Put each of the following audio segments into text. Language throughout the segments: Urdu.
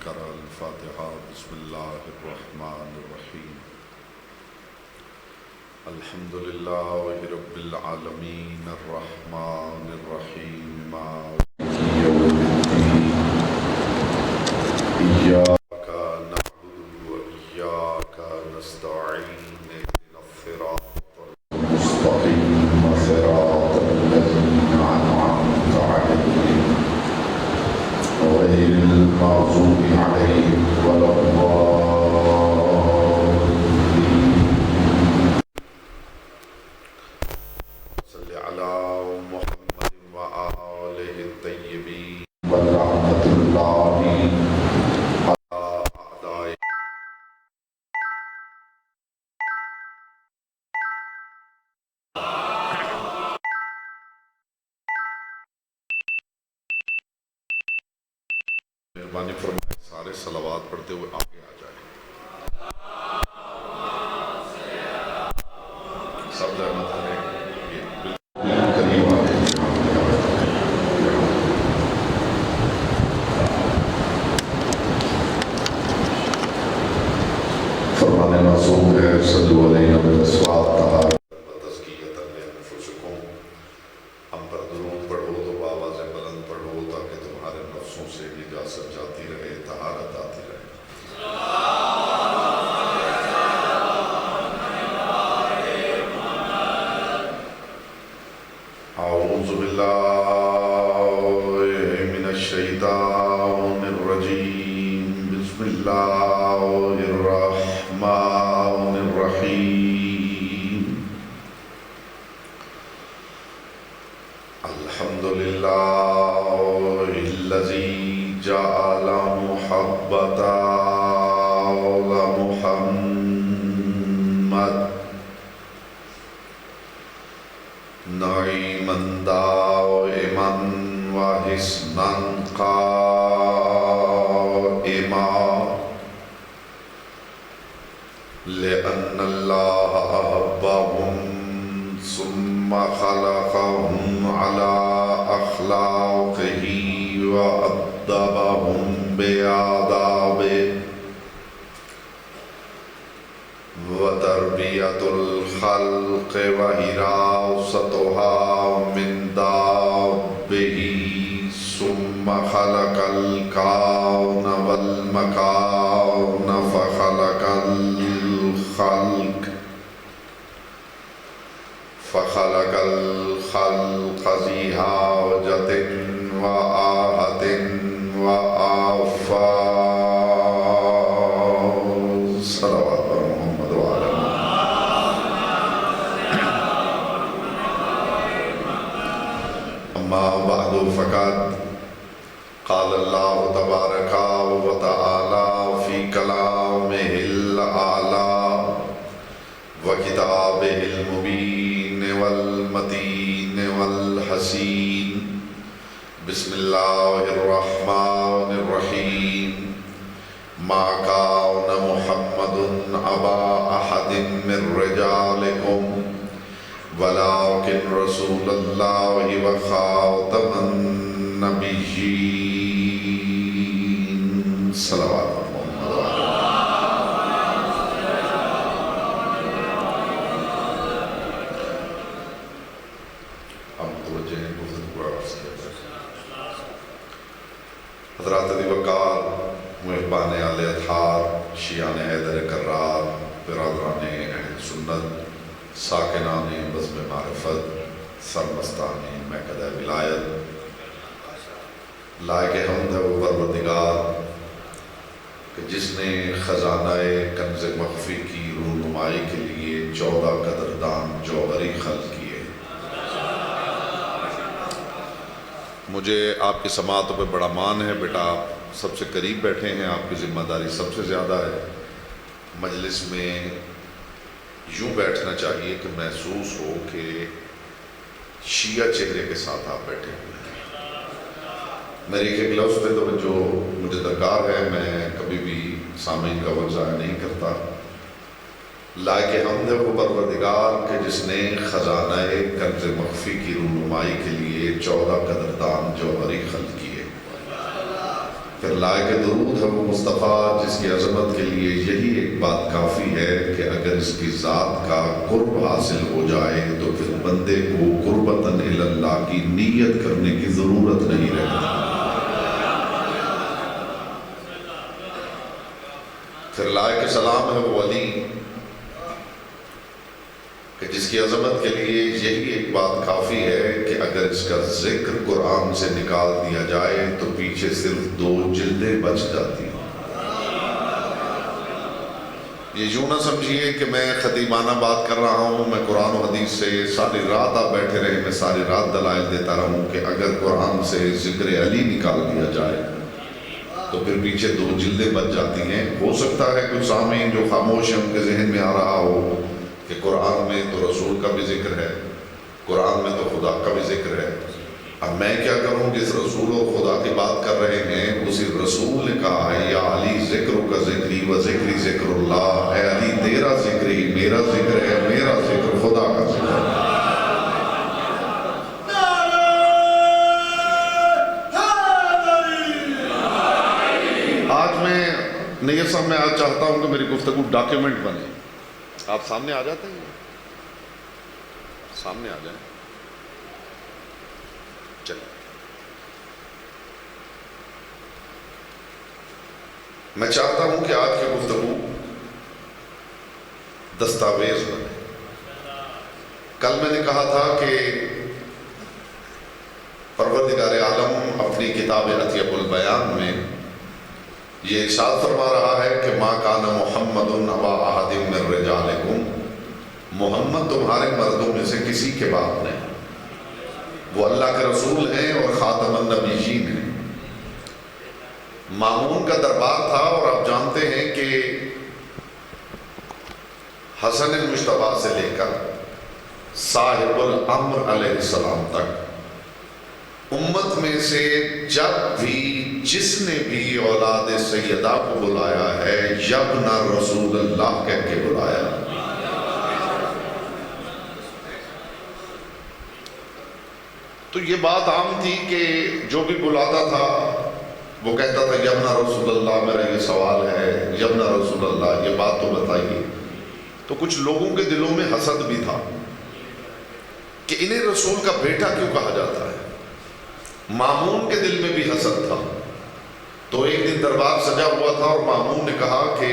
قرأ الفاتحة بسم الله الرحمن الرحيم الحمد لله رب العالمين الرحمن الرحيم مالك يوم الدين إياك نعبد وإياك نستعين اهدنا الصراط المستقيم صراط الذين أنعمت عليهم غير المغضوب عليهم ولا الضالين صل على محمد وآله الطيبين ولعنة الله على أعدائه مہربانی فرمائے سارے صلوات پڑھتے ہوئے آگے آ جائیں سب زحمت کریں بالکل قریب آ جائیں فرمان معصوم ہے صلو علیہ وسلم تزکیۃ لانفسکم ہم پر درود پڑھو تو آواز بلند پڑھو تاکہ تمہارے نفسوں سے نجاست جاتی رہے طہارت آتی رہے اعوذ باللہ من الشیطان الرجیم بسم اللہ الرحمن الرحیم الحمد للہ الذی جعل محبت محمد نعیما دائما وحسنا قائما لأن الله أحبهم ثم خلقهم على أخلاقه وأدبهم بآدابه وتربية الخلق وحراستها من دابه ثم خلق الكون والمكان فخلق الخلق ذي حاجة وآهة وآفات صلوات محمد وعلى أما بعد فقد قال الله تبارك وتعالى في كلامه الأعلى وكتابه المبين والمتين والحسين بسم الله الرحمن الرحيم ما كان محمد أبا أحد من رجالكم ولكن رسول الله وخاتم النبيين صلوات محمد وعلى حضرات دی وقار محبان آل اطہار شیعان حیدر کرار برادران اہل سنت ساکنان بزم معرفت سرمستان مہکدہ ولایت لائق حمد و پروردگار کہ جس نے خزانہ کنز مخفی کی رونمائی کے لیے 14 قدردان جوہری خلق کیے مجھے آپ کی سماعتوں پہ بڑا مان ہے بیٹا آپ سب سے قریب بیٹھے ہیں آپ کی ذمہ داری سب سے زیادہ ہے مجلس میں یوں بیٹھنا چاہیے کہ محسوس ہو کہ شیعہ چہرے کے ساتھ آپ بیٹھے ہوئے ہیں میری ایک لفظ پہ توجہ مجھے درکار ہے میں کبھی بھی سامعین کا وقت ضائع نہیں کرتا لائق حمد وہ پروردگار کہ جس نے خزانہ کنز مخفی کی رونمائی کے لیے 14 قدردان جوہری خلق کیے پھر لائق درود ہے وہ مصطفیٰ جس کی عظمت کے لیے یہی ایک بات کافی ہے کہ اگر اس کی ذات کا قرب حاصل ہو جائے تو پھر بندے کو قربتاً الی اللہ کی نیت کرنے کی ضرورت نہیں رہتی۔ پھر لائق سلام ہے وہ ولی کہ جس کی عظمت کے لیے یہی ایک بات کافی ہے کہ اگر اس کا ذکر قرآن سے نکال دیا جائے تو پیچھے صرف 2 جلدیں بچ جاتی ہیں۔ یہ یوں نہ سمجھیے کہ میں خطیبانہ بات کر رہا ہوں، میں قرآن و حدیث سے ساری رات آپ بیٹھے رہے، میں ساری رات دلائل دیتا رہا ہوں کہ اگر قرآن سے ذکر علی نکال دیا جائے تو پھر پیچھے 2 جلدیں بچ جاتی ہیں۔ ہو سکتا ہے کچھ سامعین جو خاموش ہیں ان کے ذہن میں آ رہا ہو کہ قرآن میں تو رسول کا بھی ذکر ہے، قرآن میں تو خدا کا بھی ذکر ہے، اب میں کیا کروں؟ جس رسول اور خدا کی بات کر رہے ہیں اسی رسول نے کہا ہے یا علی ذکر کا ذکری و ذکری ذکر اللہ، اے علی تیرا ذکر ہی میرا ذکر ہے، میرا ذکر خدا کا ذکر ہے۔ آج میں نیت صاحب میں آج چاہتا ہوں کہ میری گفتگو ڈاکیومنٹ بنے۔ آپ سامنے آ جاتے ہیں؟ سامنے آ جائیں، چلیں۔ میں چاہتا ہوں کہ آج کی گفتگو دستاویز بنے۔ کل میں نے کہا تھا کہ پروردگار عالم اپنی کتاب اطیب البیان میں یہ ارشاد فرما رہا ہے کہ ما کان محمد ابا احد من رجالکم، محمد تمہارے مردوں میں سے کسی کے باپ نہیں، وہ اللہ کے رسول ہیں اور خاتم النبیین ہیں۔ مامون کا دربار تھا اور آپ جانتے ہیں کہ حسن المجتبیٰ سے لے کر صاحب الامر علیہ السلام تک امت میں سے جب بھی جس نے بھی اولاد سیدہ کو بلایا ہے یبن رسول اللہ کہہ کے بلایا۔ تو یہ بات عام تھی کہ جو بھی بلاتا تھا وہ کہتا تھا یبن رسول اللہ، میرا یہ سوال ہے، یبن رسول اللہ یہ بات تو بتائیے۔ تو کچھ لوگوں کے دلوں میں حسد بھی تھا کہ انہیں رسول کا بیٹا کیوں کہا جاتا ہے۔ مامون کے دل میں بھی حسد تھا۔ تو ایک دن دربار سجا ہوا تھا اور مامون نے کہا کہ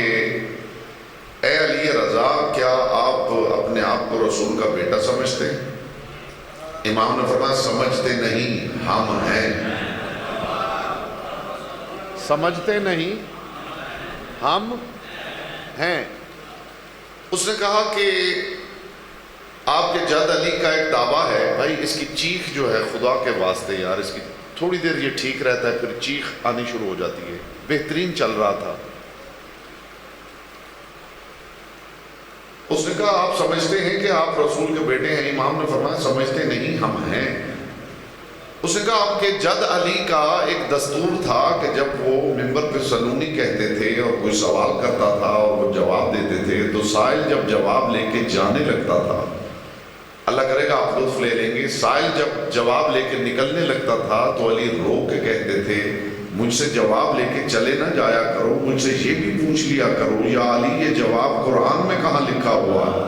اے علی رضا کیا آپ اپنے آپ کو رسول کا بیٹا سمجھتے ہیں؟ امام نے فرمایا سمجھتے نہیں، ہم ہیں۔ سمجھتے نہیں، ہم ہیں۔ اس نے کہا کہ آپ کے جد علی کا ایک دعویٰ ہے، بھائی اس کی چیخ جو ہے خدا کے واسطے یار، اس کی تھوڑی دیر یہ ٹھیک رہتا ہے پھر چیخ آنی شروع ہو جاتی ہے۔ بہترین چل رہا تھا۔ اس نے کہا آپ سمجھتے ہیں کہ آپ رسول کے بیٹے ہیں؟ امام نے فرمایا سمجھتے نہیں، ہم ہیں۔ اس نے کہا آپ کے جد علی کا ایک دستور تھا کہ جب وہ منبر پہ سلونی کہتے تھے اور کوئی سوال کرتا تھا اور وہ جواب دیتے تھے تو سائل جب جواب لے کے جانے لگتا تھا، اللہ کرے گا آپ لطف لے لیں گے، سائل جب جواب لے کے نکلنے لگتا تھا تو علی رو کے کہتے تھے مجھ سے جواب لے کے چلے نہ جایا کرو، مجھ سے یہ بھی پوچھ لیا کرو یا علی یہ جواب قرآن میں کہاں لکھا ہوا ہے؟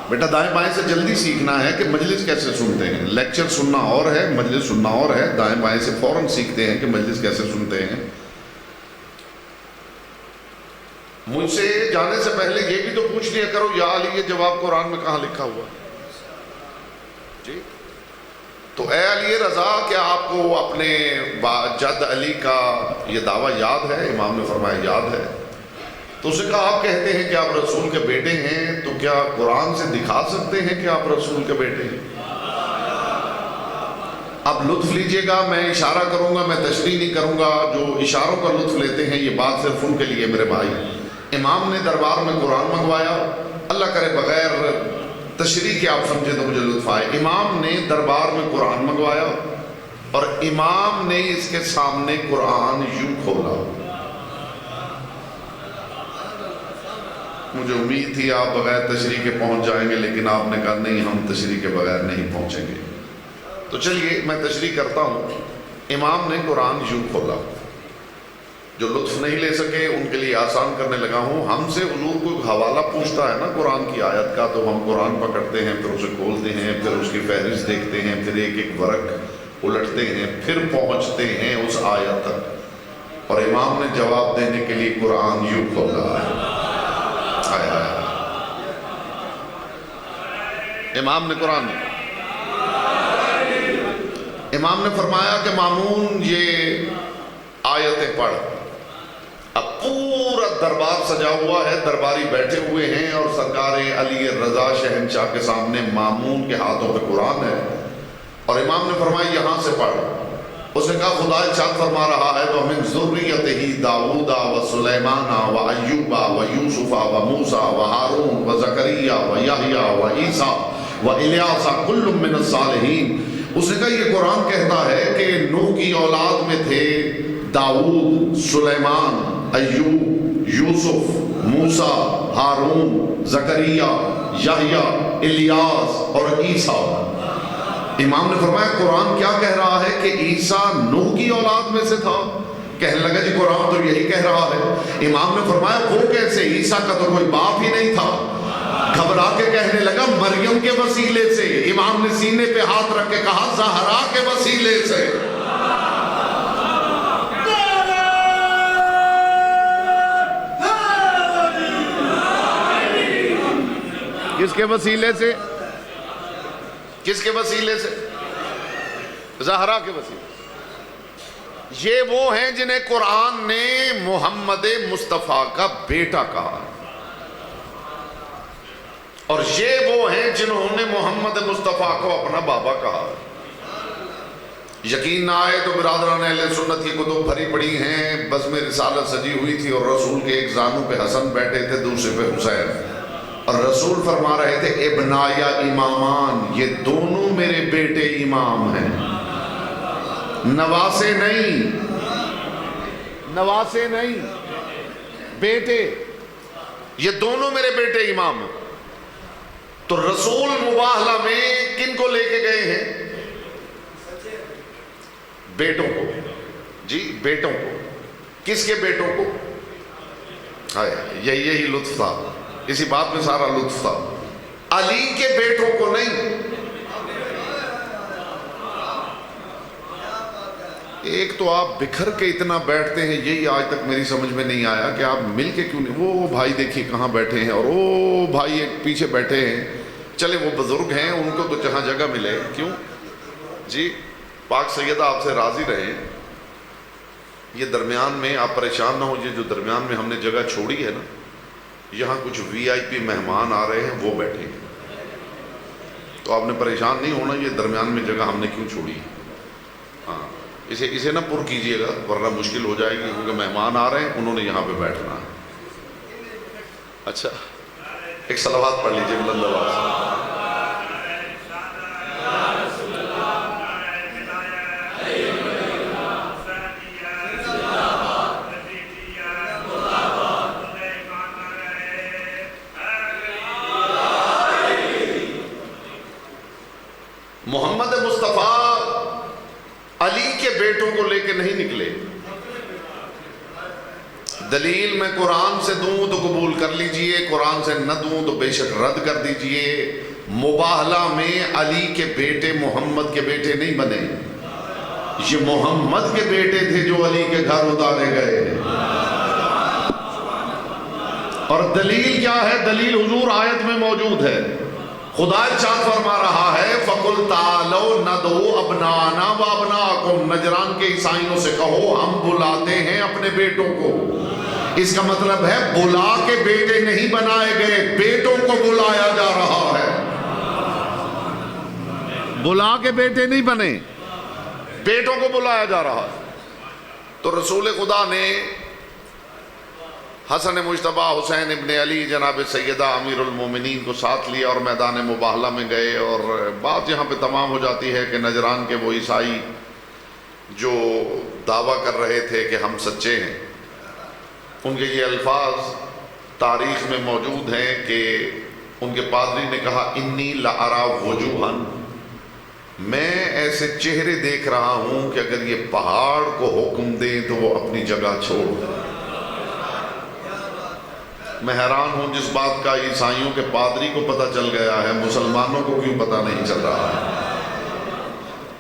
بیٹا دائیں بائیں سے جلدی سیکھنا ہے کہ مجلس کیسے سنتے ہیں۔ لیکچر سننا اور ہے، مجلس سننا اور ہے۔ دائیں بائیں سے فوراً سیکھتے ہیں کہ مجلس کیسے سنتے ہیں۔ مجھ سے جانے سے پہلے یہ بھی تو پوچھ لیا کرو یا علی یہ جواب قرآن میں کہاں لکھا ہوا جی۔ تو اے علی رضا کیا آپ کو اپنے جد علی کا یہ دعویٰ یاد ہے؟ امام نے فرمایا یاد ہے۔ تو اسے کہا آپ کہتے ہیں کہ آپ رسول کے بیٹے ہیں، تو کیا قرآن سے دکھا سکتے ہیں کہ آپ رسول کے بیٹے ہیں؟ اب لطف لیجئے گا، میں اشارہ کروں گا، میں تشریح نہیں کروں گا۔ جو اشاروں کا لطف لیتے ہیں یہ بات صرف ان کے لیے میرے بھائی۔ امام نے دربار میں قرآن منگوایا، اللہ کرے بغیر تشریح کے آپ سمجھے تو مجھے لطف آئے۔ امام نے دربار میں قرآن منگوایا اور امام نے اس کے سامنے قرآن یوں کھولا۔ مجھے امید تھی آپ بغیر تشریح کے پہنچ جائیں گے، لیکن آپ نے کہا نہیں ہم تشریح کے بغیر نہیں پہنچیں گے۔ تو چلیے میں تشریح کرتا ہوں۔ امام نے قرآن یوں کھولا، جو لطف نہیں لے سکے ان کے لیے آسان کرنے لگا ہوں۔ ہم سے حضور کوئی حوالہ پوچھتا ہے نا قرآن کی آیت کا، تو ہم قرآن پکڑتے ہیں، پھر اسے کھولتے ہیں، پھر اس کی فہرست دیکھتے ہیں، پھر ایک ایک ورق الٹتے ہیں، پھر پہنچتے ہیں اس آیت تک۔ اور امام نے جواب دینے کے لیے قرآن یوں کھولا ہے۔ امام نے قرآن امام نے فرمایا کہ مامون یہ آیتیں پڑھ۔ اب پورا دربار سجا ہوا ہے، درباری بیٹھے ہوئے ہیں، اور سرکار علی رضا شہنشاہ کے سامنے مامون کے ہاتھوں پہ قرآن ہے، اور امام نے فرمایا یہاں سے پڑھ۔ اس نے کہا خدا ارشاد فرما رہا ہے وَمِن ذُرِّيَّتِهِ داؤد وسلیمان وایوب ویوسف وموسیٰ وہارون وزکریا ویحییٰ وعیسیٰ والیاس کل من الصالحین۔ اس نے کہا یہ قرآن کہتا ہے کہ نوح کی اولاد میں تھے داؤد، سلیمان، ایوب، یوسف، موسیٰ، ہارون، زکریا، یحییٰ، الیاس اور عیسیٰ۔ امام نے فرمایا قرآن کیا کہہ رہا ہے کہ عیسیٰ نوح کی اولاد میں سے تھا؟ کہنے لگا جی قرآن تو یہی کہہ رہا ہے۔ امام نے فرمایا وہ کیسے، عیسیٰ کا تو کوئی باپ ہی نہیں تھا۔ گھبرا کے کہنے لگا مریم کے وسیلے سے۔ امام نے سینے پہ ہاتھ رکھ کے کہا زہرا کے وسیلے سے۔ کس کے وسیلے سے؟ کس کے وسیلے سے؟ زہرا کے وسیلے سے۔ یہ وہ ہیں جنہیں قرآن نے محمد مصطفیٰ کا بیٹا کہا، اور یہ وہ ہیں جنہوں نے محمد مصطفیٰ کو اپنا بابا کہا۔ یقین نہ آئے تو برادران اہل سنت کی کتب بھری پڑی ہیں، بزم رسالت سجی ہوئی تھی، اور رسول کے ایک زانو پہ حسن بیٹھے تھے، دوسرے پہ حسین، اور رسول فرما رہے تھے ابنایا امامان، یہ دونوں میرے بیٹے امام ہیں، نواسے نہیں، نواسے نہیں، بیٹے، یہ دونوں میرے بیٹے امام ہیں۔ تو رسول مباہلہ میں کن کو لے کے گئے ہیں؟ بیٹوں کو، جی بیٹوں کو۔ کس کے بیٹوں کو؟ یہی لطف تھا، اسی بات میں سارا لطف تھا۔ علی کے بیٹوں کو نہیں۔ ایک تو آپ بکھر کے اتنا بیٹھتے ہیں، یہی آج تک میری سمجھ میں نہیں آیا کہ آپ مل کے کیوں نہیں۔ وہ بھائی دیکھیے کہاں بیٹھے ہیں، اور وہ بھائی ایک پیچھے بیٹھے ہیں، چلے وہ بزرگ ہیں، ان کو تو جہاں جگہ ملے۔ کیوں جی؟ پاک سیدہ آپ سے راضی رہے، یہ درمیان میں آپ پریشان نہ ہو، یہ جو درمیان میں ہم نے جگہ چھوڑی ہے نا، یہاں کچھ وی آئی پی مہمان آ رہے ہیں، وہ بیٹھے ہیں، تو آپ نے پریشان نہیں ہونا، یہ درمیان میں جگہ ہم نے کیوں چھوڑی ہے۔ ہاں اسے نہ پر کیجئے گا، ورنہ مشکل ہو جائے گی، کیونکہ مہمان آ رہے ہیں، انہوں نے یہاں پہ بیٹھنا ہے۔ اچھا ایک صلوات پڑھ لیجئے بلند آواز سے۔ محمد مصطفیٰ علی کے بیٹوں کو لے کے نہیں نکلے۔ دلیل میں قرآن سے دوں تو قبول کر لیجئے، قرآن سے نہ دوں تو بے شک رد کر دیجئے۔ مباہلہ میں علی کے بیٹے محمد کے بیٹے نہیں بنے، یہ محمد کے بیٹے تھے جو علی کے گھر اتارے گئے۔ اور دلیل کیا ہے؟ دلیل حضور آیت میں موجود ہے، خدا ارشاد فرما رہا ہے فَقُلْ تَعَالَوْا نَدْعُوا أَبْنَاءَنَا وَأَبْنَاءَكُمْ، نجران کے عیسائیوں سے کہو ہم بلاتے ہیں اپنے بیٹوں کو۔ اس کا مطلب ہے بلا کے بیٹے نہیں بنائے گئے، بیٹوں کو بلایا جا رہا ہے، بلا کے بیٹے نہیں بنے، بیٹوں کو بلایا جا رہا ہے۔ تو رسول خدا نے حسن مجتبیٰ حسین ابن علی جناب سیدہ امیر المومنین کو ساتھ لیا اور میدان مباہلہ میں گئے، اور بات یہاں پہ تمام ہو جاتی ہے کہ نجران کے وہ عیسائی جو دعویٰ کر رہے تھے کہ ہم سچے ہیں، ان کے یہ الفاظ تاریخ میں موجود ہیں کہ ان کے پادری نے کہا انی لأرى وجوہا، میں ایسے چہرے دیکھ رہا ہوں کہ اگر یہ پہاڑ کو حکم دیں تو وہ اپنی جگہ چھوڑ دیں۔ میں حیران ہوں جس بات کا عیسائیوں کے پادری کو پتہ چل گیا ہے، مسلمانوں کو کیوں پتہ نہیں چل رہا ہے۔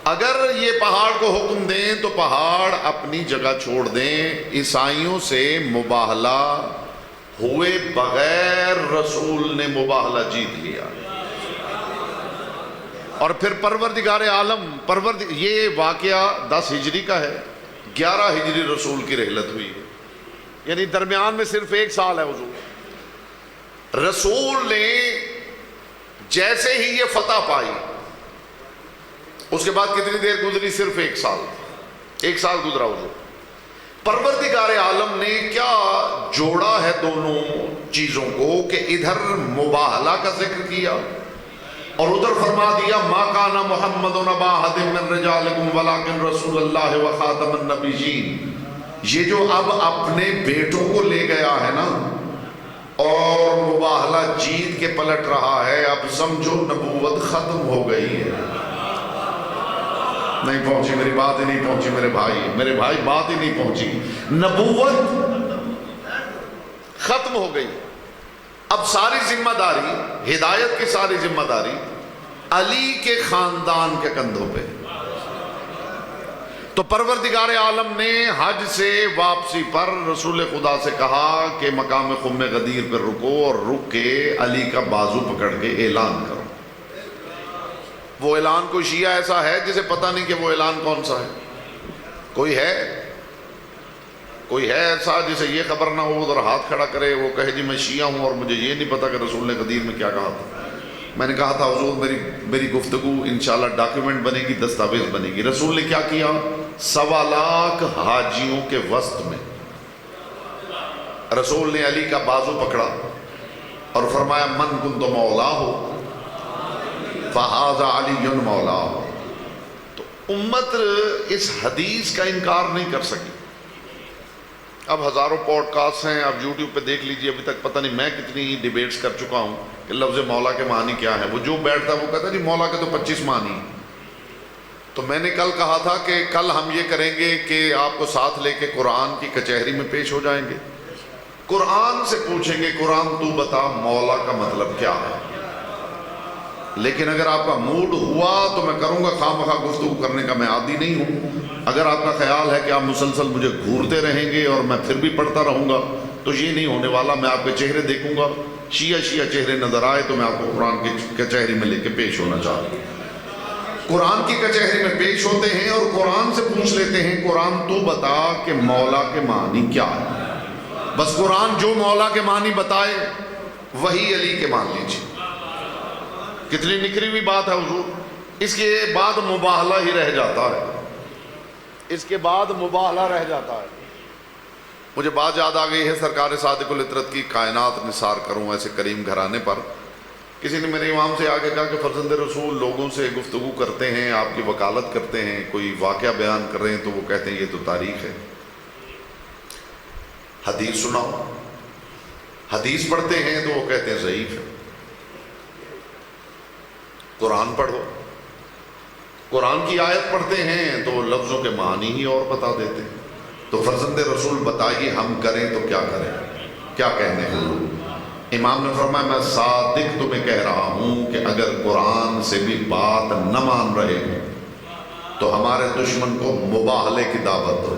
اگر یہ پہاڑ کو حکم دیں تو پہاڑ اپنی جگہ چھوڑ دیں۔ عیسائیوں سے مباہلہ ہوئے بغیر رسول نے مباہلہ جیت لیا، اور پھر پروردگار عالم یہ واقعہ 10 ہجری کا ہے، 11 ہجری رسول کی رحلت ہوئی ہے، یعنی درمیان میں صرف 1 سال ہے حضور۔ رسول نے جیسے ہی یہ فتح پائی، اس کے بعد کتنی دیر گزری؟ صرف 1 سال، 1 سال گزرا حضور۔ پروردگار عالم نے کیا جوڑا ہے دونوں چیزوں کو کہ ادھر مباہلہ کا ذکر کیا اور ادھر فرما دیا ما کان محمد ابا احد من رجالکم ولکن رسول اللہ وخاتم النبیین۔ یہ جو اب اپنے بیٹوں کو لے گیا ہے نا اور مباہلہ جیت کے پلٹ رہا ہے، اب سمجھو نبوت ختم ہو گئی ہے۔ نہیں پہنچی میری بات ہی نہیں پہنچی میرے بھائی بات ہی نہیں پہنچی۔ نبوت ختم ہو گئی، اب ساری ذمہ داری، ہدایت کی ساری ذمہ داری علی کے خاندان کے کندھوں پہ۔ تو پروردگار عالم نے حج سے واپسی پر رسول خدا سے کہا کہ مقام خم غدیر پر رکو، اور رک کے علی کا بازو پکڑ کے اعلان کرو۔ وہ اعلان کوئی شیعہ ایسا ہے جسے پتہ نہیں کہ وہ اعلان کون سا ہے؟ کوئی ہے ایسا جسے یہ خبر نہ ہو ادھر ہاتھ کھڑا کرے، وہ کہے جی میں شیعہ ہوں اور مجھے یہ نہیں پتا کہ رسول نے غدیر میں کیا کہا تھا؟ میں نے کہا تھا حضور میری گفتگو انشاءاللہ ڈاکیومنٹ بنے گی، دستاویز بنے گی۔ رسول نے کیا کیا؟ 1.25 لاکھ حاجیوں کے وسط میں رسول نے علی کا بازو پکڑا اور فرمایا من کنت مولاہ فہذا علی مولاہ۔ تو امت اس حدیث کا انکار نہیں کر سکی۔ اب ہزاروں پوڈ کاسٹ ہیں، آپ یوٹیوب پہ دیکھ لیجئے، ابھی تک پتہ نہیں میں کتنی ڈیبیٹس کر چکا ہوں کہ لفظ مولا کے معنی کیا ہے۔ وہ جو بیٹھتا وہ کہتا جی مولا کے تو 25 معنی۔ تو میں نے کل کہا تھا کہ کل ہم یہ کریں گے کہ آپ کو ساتھ لے کے قرآن کی کچہری میں پیش ہو جائیں گے، قرآن سے پوچھیں گے قرآن تو بتا مولا کا مطلب کیا ہے۔ لیکن اگر آپ کا موڈ ہوا تو میں کروں گا، خواہ مخواہ گفتگو کرنے کا میں عادی نہیں ہوں۔ اگر آپ کا خیال ہے کہ آپ مسلسل مجھے گھورتے رہیں گے اور میں پھر بھی پڑھتا رہوں گا تو یہ نہیں ہونے والا۔ میں آپ کے چہرے دیکھوں گا، شیعہ چہرے نظر آئے تو میں آپ کو قرآن کی کچہری میں لے کے پیش ہونا چاہتا ہوں۔ قرآن کی کچہری میں پیش ہوتے ہیں اور قرآن سے پوچھ لیتے ہیں قرآن تو بتا کہ مولا کے معنی کیا ہے۔ بس قرآن جو مولا کے معنی بتائے وہی علی کے مان لیجیے۔ کتنی نکری ہوئی بات ہے حضور۔ اس کے بعد مباہلہ ہی رہ جاتا ہے، اس کے بعد مباہلہ رہ جاتا ہے۔ مجھے بات یاد آ گئی ہے سرکار صادق العطرت کی کائنات نثار کروں ایسے کریم گھرانے پر۔ کسی نے میرے امام سے آگے کہا کہ فرزند رسول لوگوں سے گفتگو کرتے ہیں، آپ کی وکالت کرتے ہیں، کوئی واقعہ بیان کر رہے ہیں تو وہ کہتے ہیں یہ تو تاریخ ہے، حدیث سناؤ۔ حدیث پڑھتے ہیں تو وہ کہتے ہیں ضعیف ہے۔ قرآن پڑھو، قرآن کی آیت پڑھتے ہیں تو لفظوں کے معنی ہی اور بتا دیتے ہیں۔ تو فرزند رسول بتائیے ہم کریں تو کیا کریں، کیا کہنے ہیں؟ امام نے فرمایا میں صادق تمہیں کہہ رہا ہوں کہ اگر قرآن سے بھی بات نہ مان رہے ہو تو ہمارے دشمن کو مباہلے کی دعوت دو۔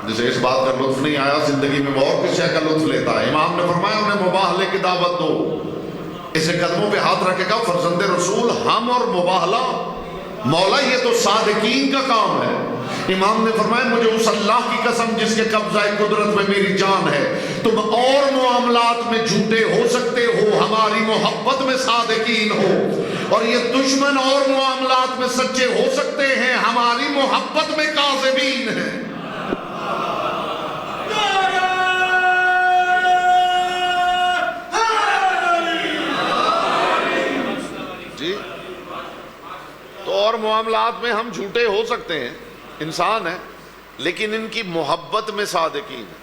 جسے اس بات کا لطف نہیں آیا زندگی میں وہ اور کس شے کا لطف لیتا ہے۔ امام نے فرمایا انہیں مباہلے کی دعوت دو۔ اسے قدموں پہ ہاتھ رکھے گا فرزند رسول ہم اور مباہلہ مولا یہ تو صادقین کا کام ہے۔ امام نے فرمایا مجھے اس اللہ کی قسم جس کے قبضہ قدرت میں میری جان ہے، تم اور معاملات میں جھوٹے ہو سکتے ہو، ہماری محبت میں صادقین ہو، اور یہ دشمن اور معاملات میں سچے ہو سکتے ہیں، ہماری محبت میں کاذبین ہیں۔ جی تو اور معاملات میں ہم جھوٹے ہو سکتے ہیں، انسان ہے، لیکن ان کی محبت میں صادقین ہیں،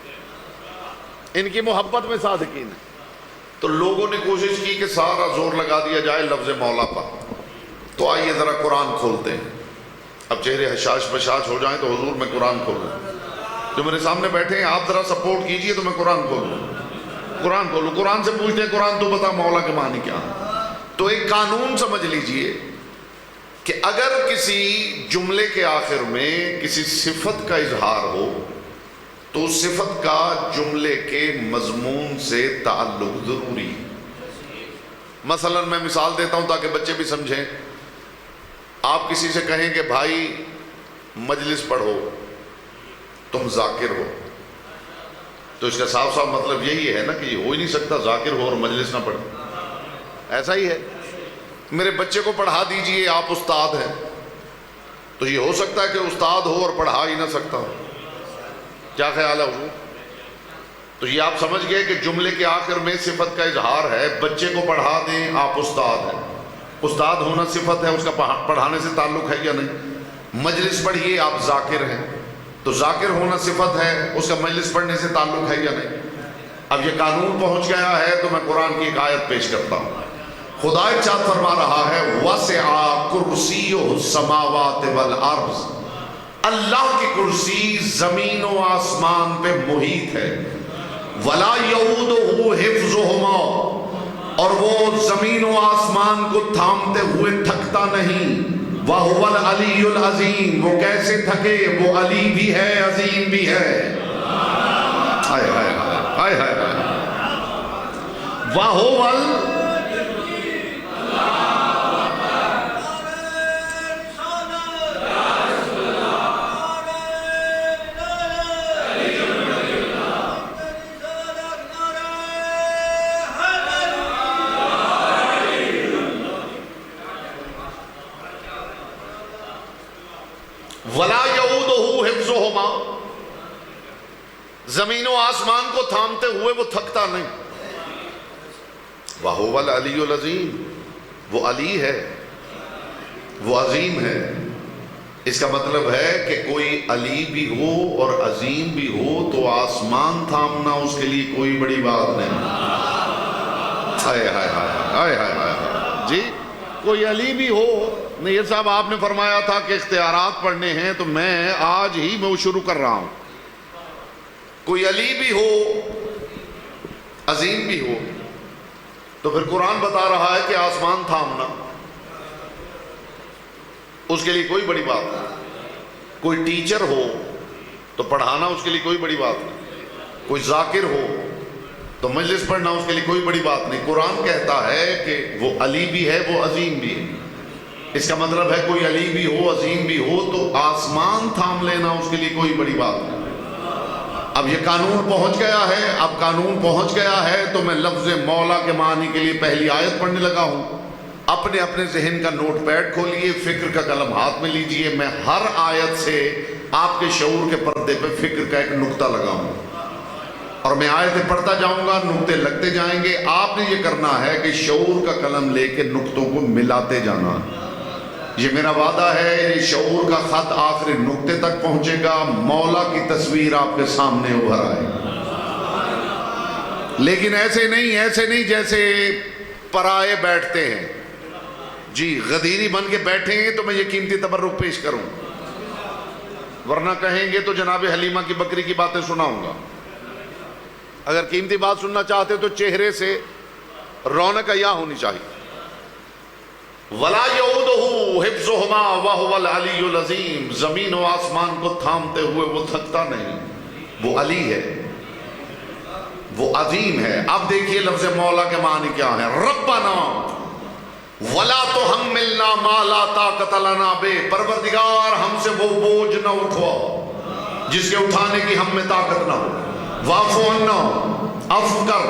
ان کی محبت میں صادقین ہیں۔ تو لوگوں نے کوشش کی کہ سارا زور لگا دیا جائے لفظ مولا پر، تو آئیے ذرا قرآن کھولتے ہیں. اب چہرے حشاش بشاش ہو جائیں تو حضور میں قرآن کھولوں. جو میرے سامنے بیٹھے ہیں آپ ذرا سپورٹ کیجئے تو میں قرآن کھولوں. قرآن کھولوں. قرآن سے پوچھتے ہیں قرآن تو بتا مولا کے معنی کیا ہے. تو ایک قانون سمجھ لیجئے کہ اگر کسی جملے کے آخر میں کسی صفت کا اظہار ہو تو اس صفت کا جملے کے مضمون سے تعلق ضروری. مثلا میں مثال دیتا ہوں تاکہ بچے بھی سمجھیں. آپ کسی سے کہیں کہ بھائی مجلس پڑھو، تم ذاکر ہو، تو اس کا صاف صاف مطلب یہی ہے نا کہ یہ ہو ہی نہیں سکتا ذاکر ہو اور مجلس نہ پڑھے. ایسا ہی ہے. میرے بچے کو پڑھا دیجئے، آپ استاد ہیں، تو یہ ہو سکتا ہے کہ استاد ہو اور پڑھا ہی نہ سکتا ہو. کیا خیال ہے حضور؟ تو یہ آپ سمجھ گئے کہ جملے کے آخر میں صفت کا اظہار ہے. بچے کو پڑھا دیں، آپ استاد ہیں، استاد ہونا صفت ہے، اس کا پڑھانے سے تعلق ہے یا نہیں. مجلس پڑھیے، آپ ذاکر ہیں، تو ذاکر ہونا صفت ہے، اس کا مجلس پڑھنے سے تعلق ہے یا نہیں. اب یہ قانون پہنچ گیا ہے تو میں قرآن کی ایک آیت پیش کرتا ہوں. خدا ارشاد فرما رہا ہے وَسِعَ كُرْسِيُّهُ السَّمَاوَاتِ وَالْأَرْضِ. اللہ کی کرسی زمین و آسمان پہ محیط ہے. وَلَا يَئُودُهُ حِفْظُهُمَا، اور وہ زمین و آسمان کو تھامتے ہوئے تھکتا نہیں. وَهُوَ الْعَلِيُّ الْعَظِيمُ، وہ کیسے تھکے، وہ علی بھی ہے عظیم بھی ہے. ہائے ہائے ہائے ہائے ہائے. وَهُوَ وَلَا يَئُودُهُ حِفْظُهُمَا، زمین و آسمان کو تھامتے ہوئے وہ تھکتا نہیں. وَهُوَ الْعَلِيُّ الْعَظِيمُ، وہ علی ہے، وہ عظیم ہے. اس کا مطلب ہے کہ کوئی علی بھی ہو اور عظیم بھی ہو تو آسمان تھامنا اس کے لیے کوئی بڑی بات نہیں. ہائے ہائے ہائے ہائے ہائے. جی کوئی علی بھی ہو. نہیں صاحب آپ نے فرمایا تھا کہ اختیارات پڑھنے ہیں تو میں آج ہی میں وہ شروع کر رہا ہوں. کوئی علی بھی ہو عظیم بھی ہو تو پھر قرآن بتا رہا ہے کہ آسمان تھامنا اس کے لیے کوئی بڑی بات نہیں. کوئی ٹیچر ہو تو پڑھانا اس کے لیے کوئی بڑی بات نہیں. کوئی ذاکر ہو تو مجلس پڑھنا اس کے لیے کوئی بڑی بات نہیں. قرآن کہتا ہے کہ وہ علی بھی ہے، وہ عظیم بھی ہے. اس کا مطلب ہے کوئی علی بھی ہو عظیم بھی ہو تو آسمان تھام لینا اس کے لیے کوئی بڑی بات نہیں. اب یہ قانون پہنچ گیا ہے. اب قانون پہنچ گیا ہے تو میں لفظ مولا کے معنی کے لیے پہلی آیت پڑھنے لگا ہوں. اپنے ذہن کا نوٹ پیڈ کھولیے، فکر کا قلم ہاتھ میں لیجئے. میں ہر آیت سے آپ کے شعور کے پردے پہ فکر کا ایک نقطہ لگاؤں اور میں آیتیں پڑھتا جاؤں گا، نقطے لگتے جائیں گے. آپ نے یہ کرنا ہے کہ شعور کا قلم لے کے نقطوں کو ملاتے جانا. یہ میرا وعدہ ہے. یہ شعور کا خط آخری نقطے تک پہنچے گا، مولا کی تصویر آپ کے سامنے ابھر آئے. لیکن ایسے نہیں جیسے پرائے بیٹھتے ہیں. جی غدیری بن کے بیٹھیں گے تو میں یہ قیمتی تبرک پیش کروں، ورنہ کہیں گے تو جناب حلیمہ کی بکری کی باتیں سناؤں گا. اگر قیمتی بات سننا چاہتے تو چہرے سے رونق عطا ہونی چاہیے. وَلَا يَئُودُهُ حِفْظُهُمَا وَهُوَ الْعَلِيُّ الْعَظِيمُ، زمین و آسمان کو تھامتے ہوئے وہ تھکتا نہیں. وہ علی ہے، وہ عظیم ہے. اب دیکھیے لفظ مولا کے معنی کیا ہے. ربنا وَلَا تُحَمِّلْنَا مَا لَا طَاقَةَ لَنَا بِهِ، پروردگار ہم سے وہ بوجھ نہ اٹھواؤ جس کے اٹھانے کی ہم میں طاقت نہ ہو. وَاعْفُ عَنَّا، عفو کر.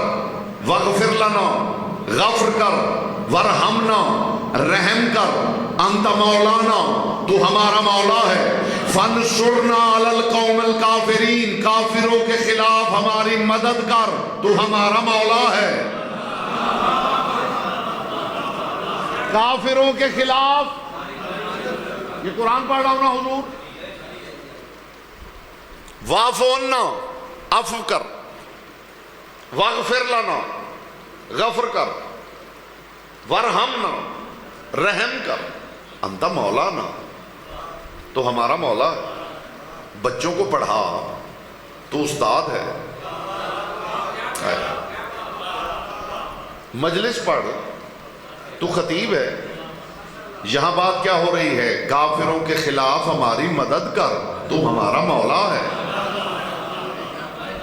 وَاغْفِرْ لَنَا، غفر کر. وَارْحَمْنَا، رحم کر. انت مولانا، تو ہمارا مولا ہے. فَانْصُرْنَا عَلَى الْقَوْمِ الْكَافِرِينَ، کافروں کے خلاف ہماری مدد کر، تو ہمارا مولا ہے. کافروں کے خلاف، یہ قرآن پڑھ رہا ہوں نا حضور. وَاعْفُ عَنَّا، عفو کر. وَاغْفِرْ لَنَا، غفر کر. وَارْحَمْنَا، رحم کر. انتا مولانا، تو ہمارا مولا ہے۔ بچوں کو پڑھا تو استاد ہے، مجلس پڑھ تو خطیب ہے۔ یہاں بات کیا ہو رہی ہے؟ کافروں کے خلاف ہماری مدد کر، تو ہمارا مولا ہے۔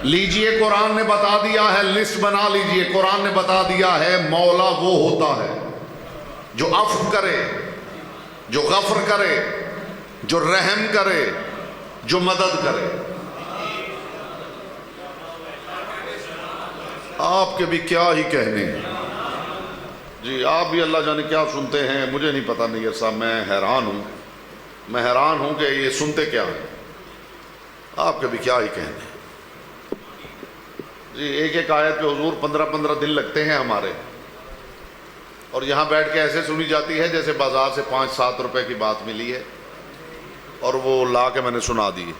لیجئے قرآن نے بتا دیا ہے، لسٹ بنا لیجئے، قرآن نے بتا دیا ہے مولا وہ ہوتا ہے جو عفو کرے، جو غفر کرے، جو رحم کرے، جو مدد کرے۔ آپ کے بھی کیا ہی کہنے ہیں جی، آپ بھی اللہ جانے کیا سنتے ہیں، مجھے نہیں پتا نہیں صاحب، میں حیران ہوں کہ یہ سنتے کیا ہیں۔ آپ کے بھی کیا ہی کہنے ہیں جی۔ ایک ایک آیت پہ حضور 15 دن لگتے ہیں ہمارے، اور یہاں بیٹھ کے ایسے سنی جاتی ہے جیسے بازار سے 5-7 روپے کی بات ملی ہے اور وہ لا کے میں نے سنا دی۔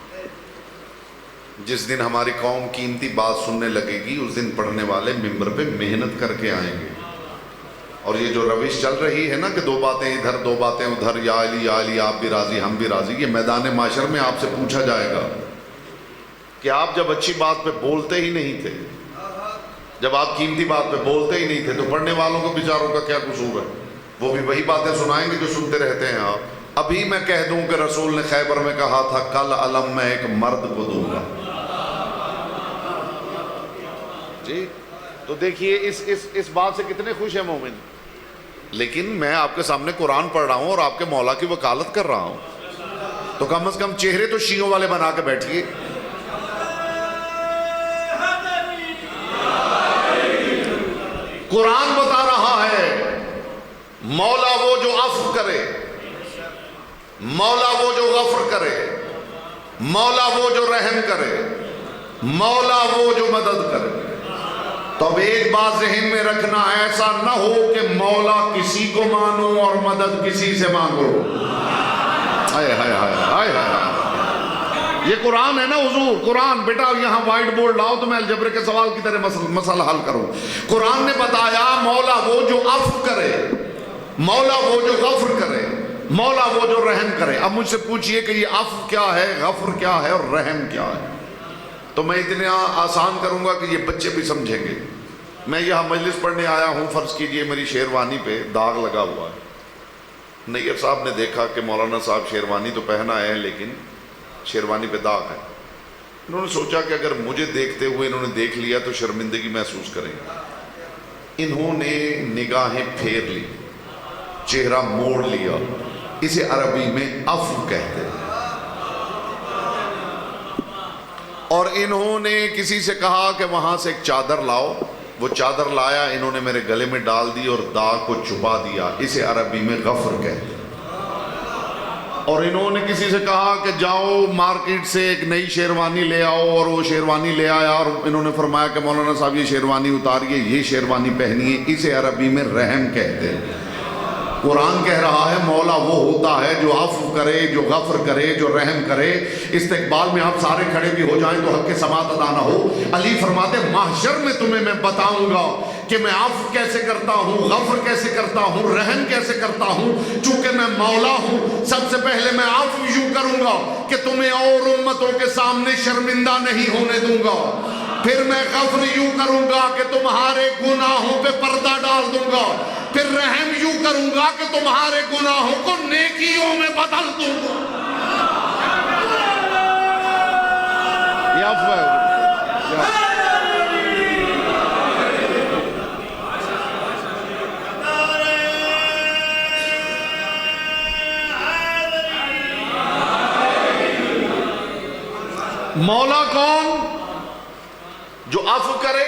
جس دن ہماری قوم قیمتی بات سننے لگے گی، اس دن پڑھنے والے ممبر پہ محنت کر کے آئیں گے۔ اور یہ جو روش چل رہی ہے نا کہ 2 باتیں ادھر 2 باتیں ادھر، یا علی آپ بھی راضی ہم بھی راضی، یہ میدان معاشر میں آپ سے پوچھا جائے گا کہ آپ جب اچھی بات پہ بولتے ہی نہیں تھے، جب آپ قیمتی بات پہ بولتے ہی نہیں تھے، تو پڑھنے والوں کو بیچاروں کا کیا قصور ہے؟ وہ بھی وہی باتیں سنائیں گے جو سنتے رہتے ہیں آپ۔ ابھی میں کہہ دوں کہ رسول نے خیبر میں کہا تھا کل علم میں ایک مرد کو دوں گا جی۔ تو دیکھیے اس بات سے کتنے خوش ہیں مومن۔ لیکن میں آپ کے سامنے قرآن پڑھ رہا ہوں اور آپ کے مولا کی وکالت کر رہا ہوں، تو کم از کم چہرے تو شیعوں والے بنا کے بیٹھیے۔ قرآن بتا رہا ہے مولا وہ جو عفو کرے، مولا وہ جو غفر کرے، مولا وہ جو رحم کرے، مولا وہ جو مدد کرے۔ تو اب ایک بات ذہن میں رکھنا، ایسا نہ ہو کہ مولا کسی کو مانو اور مدد کسی سے مانگو۔ ہائے ہائے ہائے ہائے ہائے، یہ قرآن ہے نا حضور، قرآن۔ بیٹا یہاں وائٹ بورڈ لاؤ تو میں الجبر کے سوال کی طرح مسئلہ حل کروں۔ قرآن نے بتایا مولا وہ جو عفو کرے، مولا وہ جو غفر کرے، مولا وہ جو رحم کرے۔ اب مجھ سے پوچھئے کہ یہ عفو کیا ہے، غفر کیا ہے اور رحم کیا ہے؟ تو میں اتنا آسان کروں گا کہ یہ بچے بھی سمجھیں گے۔ میں یہاں مجلس پڑھنے آیا ہوں، فرض کیجئے میری شیروانی پہ داغ لگا ہوا ہے۔ نیر صاحب نے دیکھا کہ مولانا صاحب شیروانی تو پہنا ہے لیکن شیروانی پہ داغ ہے۔ انہوں نے سوچا کہ اگر مجھے دیکھتے ہوئے انہوں نے دیکھ لیا تو شرمندگی محسوس کریں گے۔ انہوں نے نگاہیں پھیر لی، چہرہ موڑ لیا۔ اسے عربی میں عفو کہتے ہیں۔ اور انہوں نے کسی سے کہا کہ وہاں سے ایک چادر لاؤ، وہ چادر لایا، انہوں نے میرے گلے میں ڈال دی اور داغ کو چھپا دیا۔ اسے عربی میں غفر کہتے ہیں۔ اور انہوں نے کسی سے کہا کہ جاؤ مارکیٹ سے ایک نئی شیروانی لے آؤ، اور وہ شیروانی لے آیا، اور انہوں نے فرمایا کہ مولانا صاحب یہ شیروانی اتاریے، یہ شیروانی پہنیے۔ اسے عربی میں رحم کہتے ہیں۔ قرآن کہہ رہا ہے مولا وہ ہوتا ہے جو عفو کرے، جو غفر کرے، جو رحم کرے۔ استقبال میں آپ سارے کھڑے بھی ہو جائیں تو حق سماعت ادا نہ ہو۔ علی فرماتے محشر میں تمہیں میں بتاؤں گا کہ میں عفو کیسے کرتا ہوں، غفر کیسے کرتا ہوں، رحم کیسے کرتا ہوں۔ چونکہ میں مولا ہوں، سب سے پہلے میں عفو یوں کروں گا کہ تمہیں اور امتوں کے سامنے شرمندہ نہیں ہونے دوں گا۔ پھر میں غفر یوں کروں گا کہ تمہارے گناہوں پہ پردہ ڈال دوں گا۔ پھر رحم یوں کروں گا کہ تمہارے گناہوں کو نیکیوں میں بدل دوں گا۔ یہ عفو ہے۔ مولا کون؟ جو عفو کرے،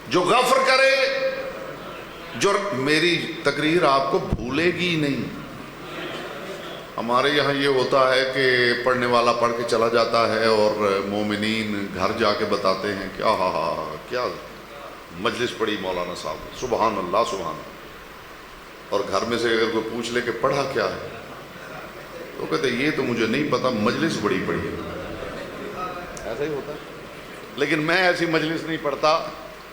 جو غفر کرے، جو میری تقریر آپ کو بھولے گی نہیں۔ ہمارے یہاں یہ ہوتا ہے کہ پڑھنے والا پڑھ کے چلا جاتا ہے اور مومنین گھر جا کے بتاتے ہیں کہ کیا مجلس پڑھی مولانا صاحب، سبحان اللہ سبحان اللہ۔ اور گھر میں سے اگر کوئی پوچھ لے کہ پڑھا کیا ہے تو کہتے یہ تو مجھے نہیں پتا، مجلس بڑی پڑھی ہے۔ ایسا ہی ہوتا ہے۔ لیکن میں ایسی مجلس نہیں پڑھتا،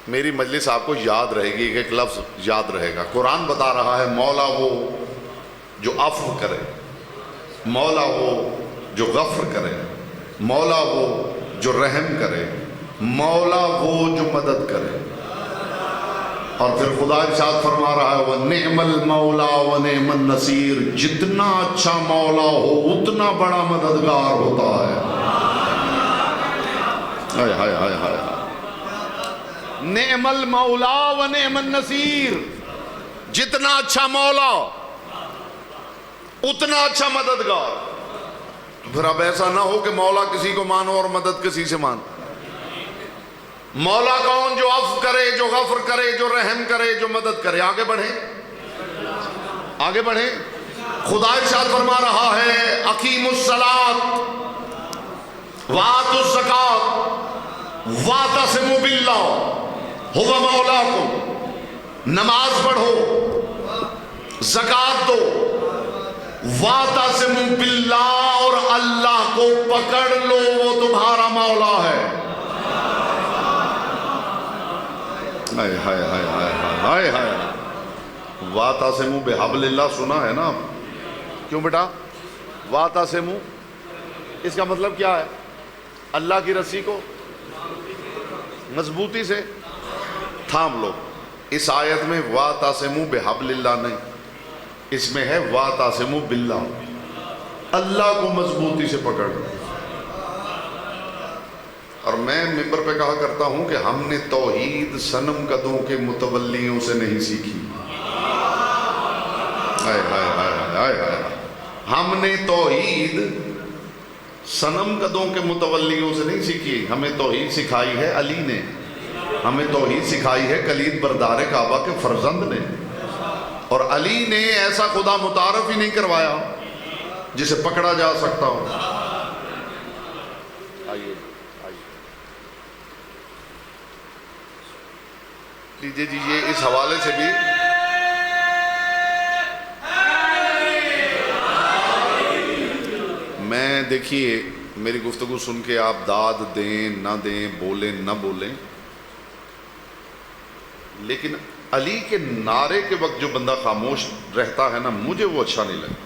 میری مجلس آپ کو یاد رہے گی، ایک لفظ یاد رہے گا۔ قرآن بتا رہا ہے مولا وہ جو عفو کرے، مولا وہ جو غفر کرے، مولا وہ جو رحم کرے، مولا وہ جو مدد کرے۔ اور پھر خدا ارشاد فرما رہا ہے وَنِعْمَ الْمَوْلَى وَنِعْمَ النَّصِيرُ، جتنا اچھا مولا ہو اتنا بڑا مددگار ہوتا ہے۔ ہائے ہائے ہائے ہائے، نعم المولا ونعم النصیر، جتنا اچھا مولا اتنا اچھا مددگار۔ تو پھر اب ایسا نہ ہو کہ مولا کسی کو مانو اور مدد کسی سے مانو۔ مولا کون؟ جو عفو کرے، جو غفر کرے، جو رحم کرے، جو مدد کرے۔ آگے بڑھیں، آگے بڑھیں۔ خدا ارشاد فرما رہا ہے اقیموا الصلاۃ وآتوا الزکاۃ واعتصموا باللہ هو مولاکم، نماز پڑھو، زکوٰۃ دو، واعتصموا باللہ، اور اللہ کو پکڑ لو، وہ تمہارا مولا ہے۔ ہائے ہائے ہائے ہائے ہائے ہائے، واعتصموا بحبل اللہ سنا ہے نا آپ؟ کیوں بیٹا؟ واعتصموا اس کا مطلب کیا ہے؟ اللہ کی رسی کو مضبوطی سے تھام لو۔ اس آیت میں واعتصموا بحبل اللہ نہیں، اس میں ہے واعتصموا باللہ، اللہ کو مضبوطی سے پکڑ لو۔ اور میں ممبر پہ کہا کرتا ہوں کہ ہم نے توحید صنم قدوں کے متولیوں سے نہیں سیکھی۔ ہائے ہائے ہائے ہائے ہائے، ہم نے توحید صنم قدوں کے متولیوں سے نہیں سیکھی، ہمیں توحید سکھائی ہے علی نے، ہمیں توحید سکھائی ہے کلید بردار کعبہ کے فرزند نے، اور علی نے ایسا خدا متعارف ہی نہیں کروایا جسے پکڑا جا سکتا ہو۔ آئیے لیجیے جی، یہ اس حوالے سے بھی میں، دیکھیے میری گفتگو سن کے آپ داد دیں نہ دیں، بولیں نہ بولیں، لیکن علی کے نعرے کے وقت جو بندہ خاموش رہتا ہے نا، مجھے وہ اچھا نہیں لگتا۔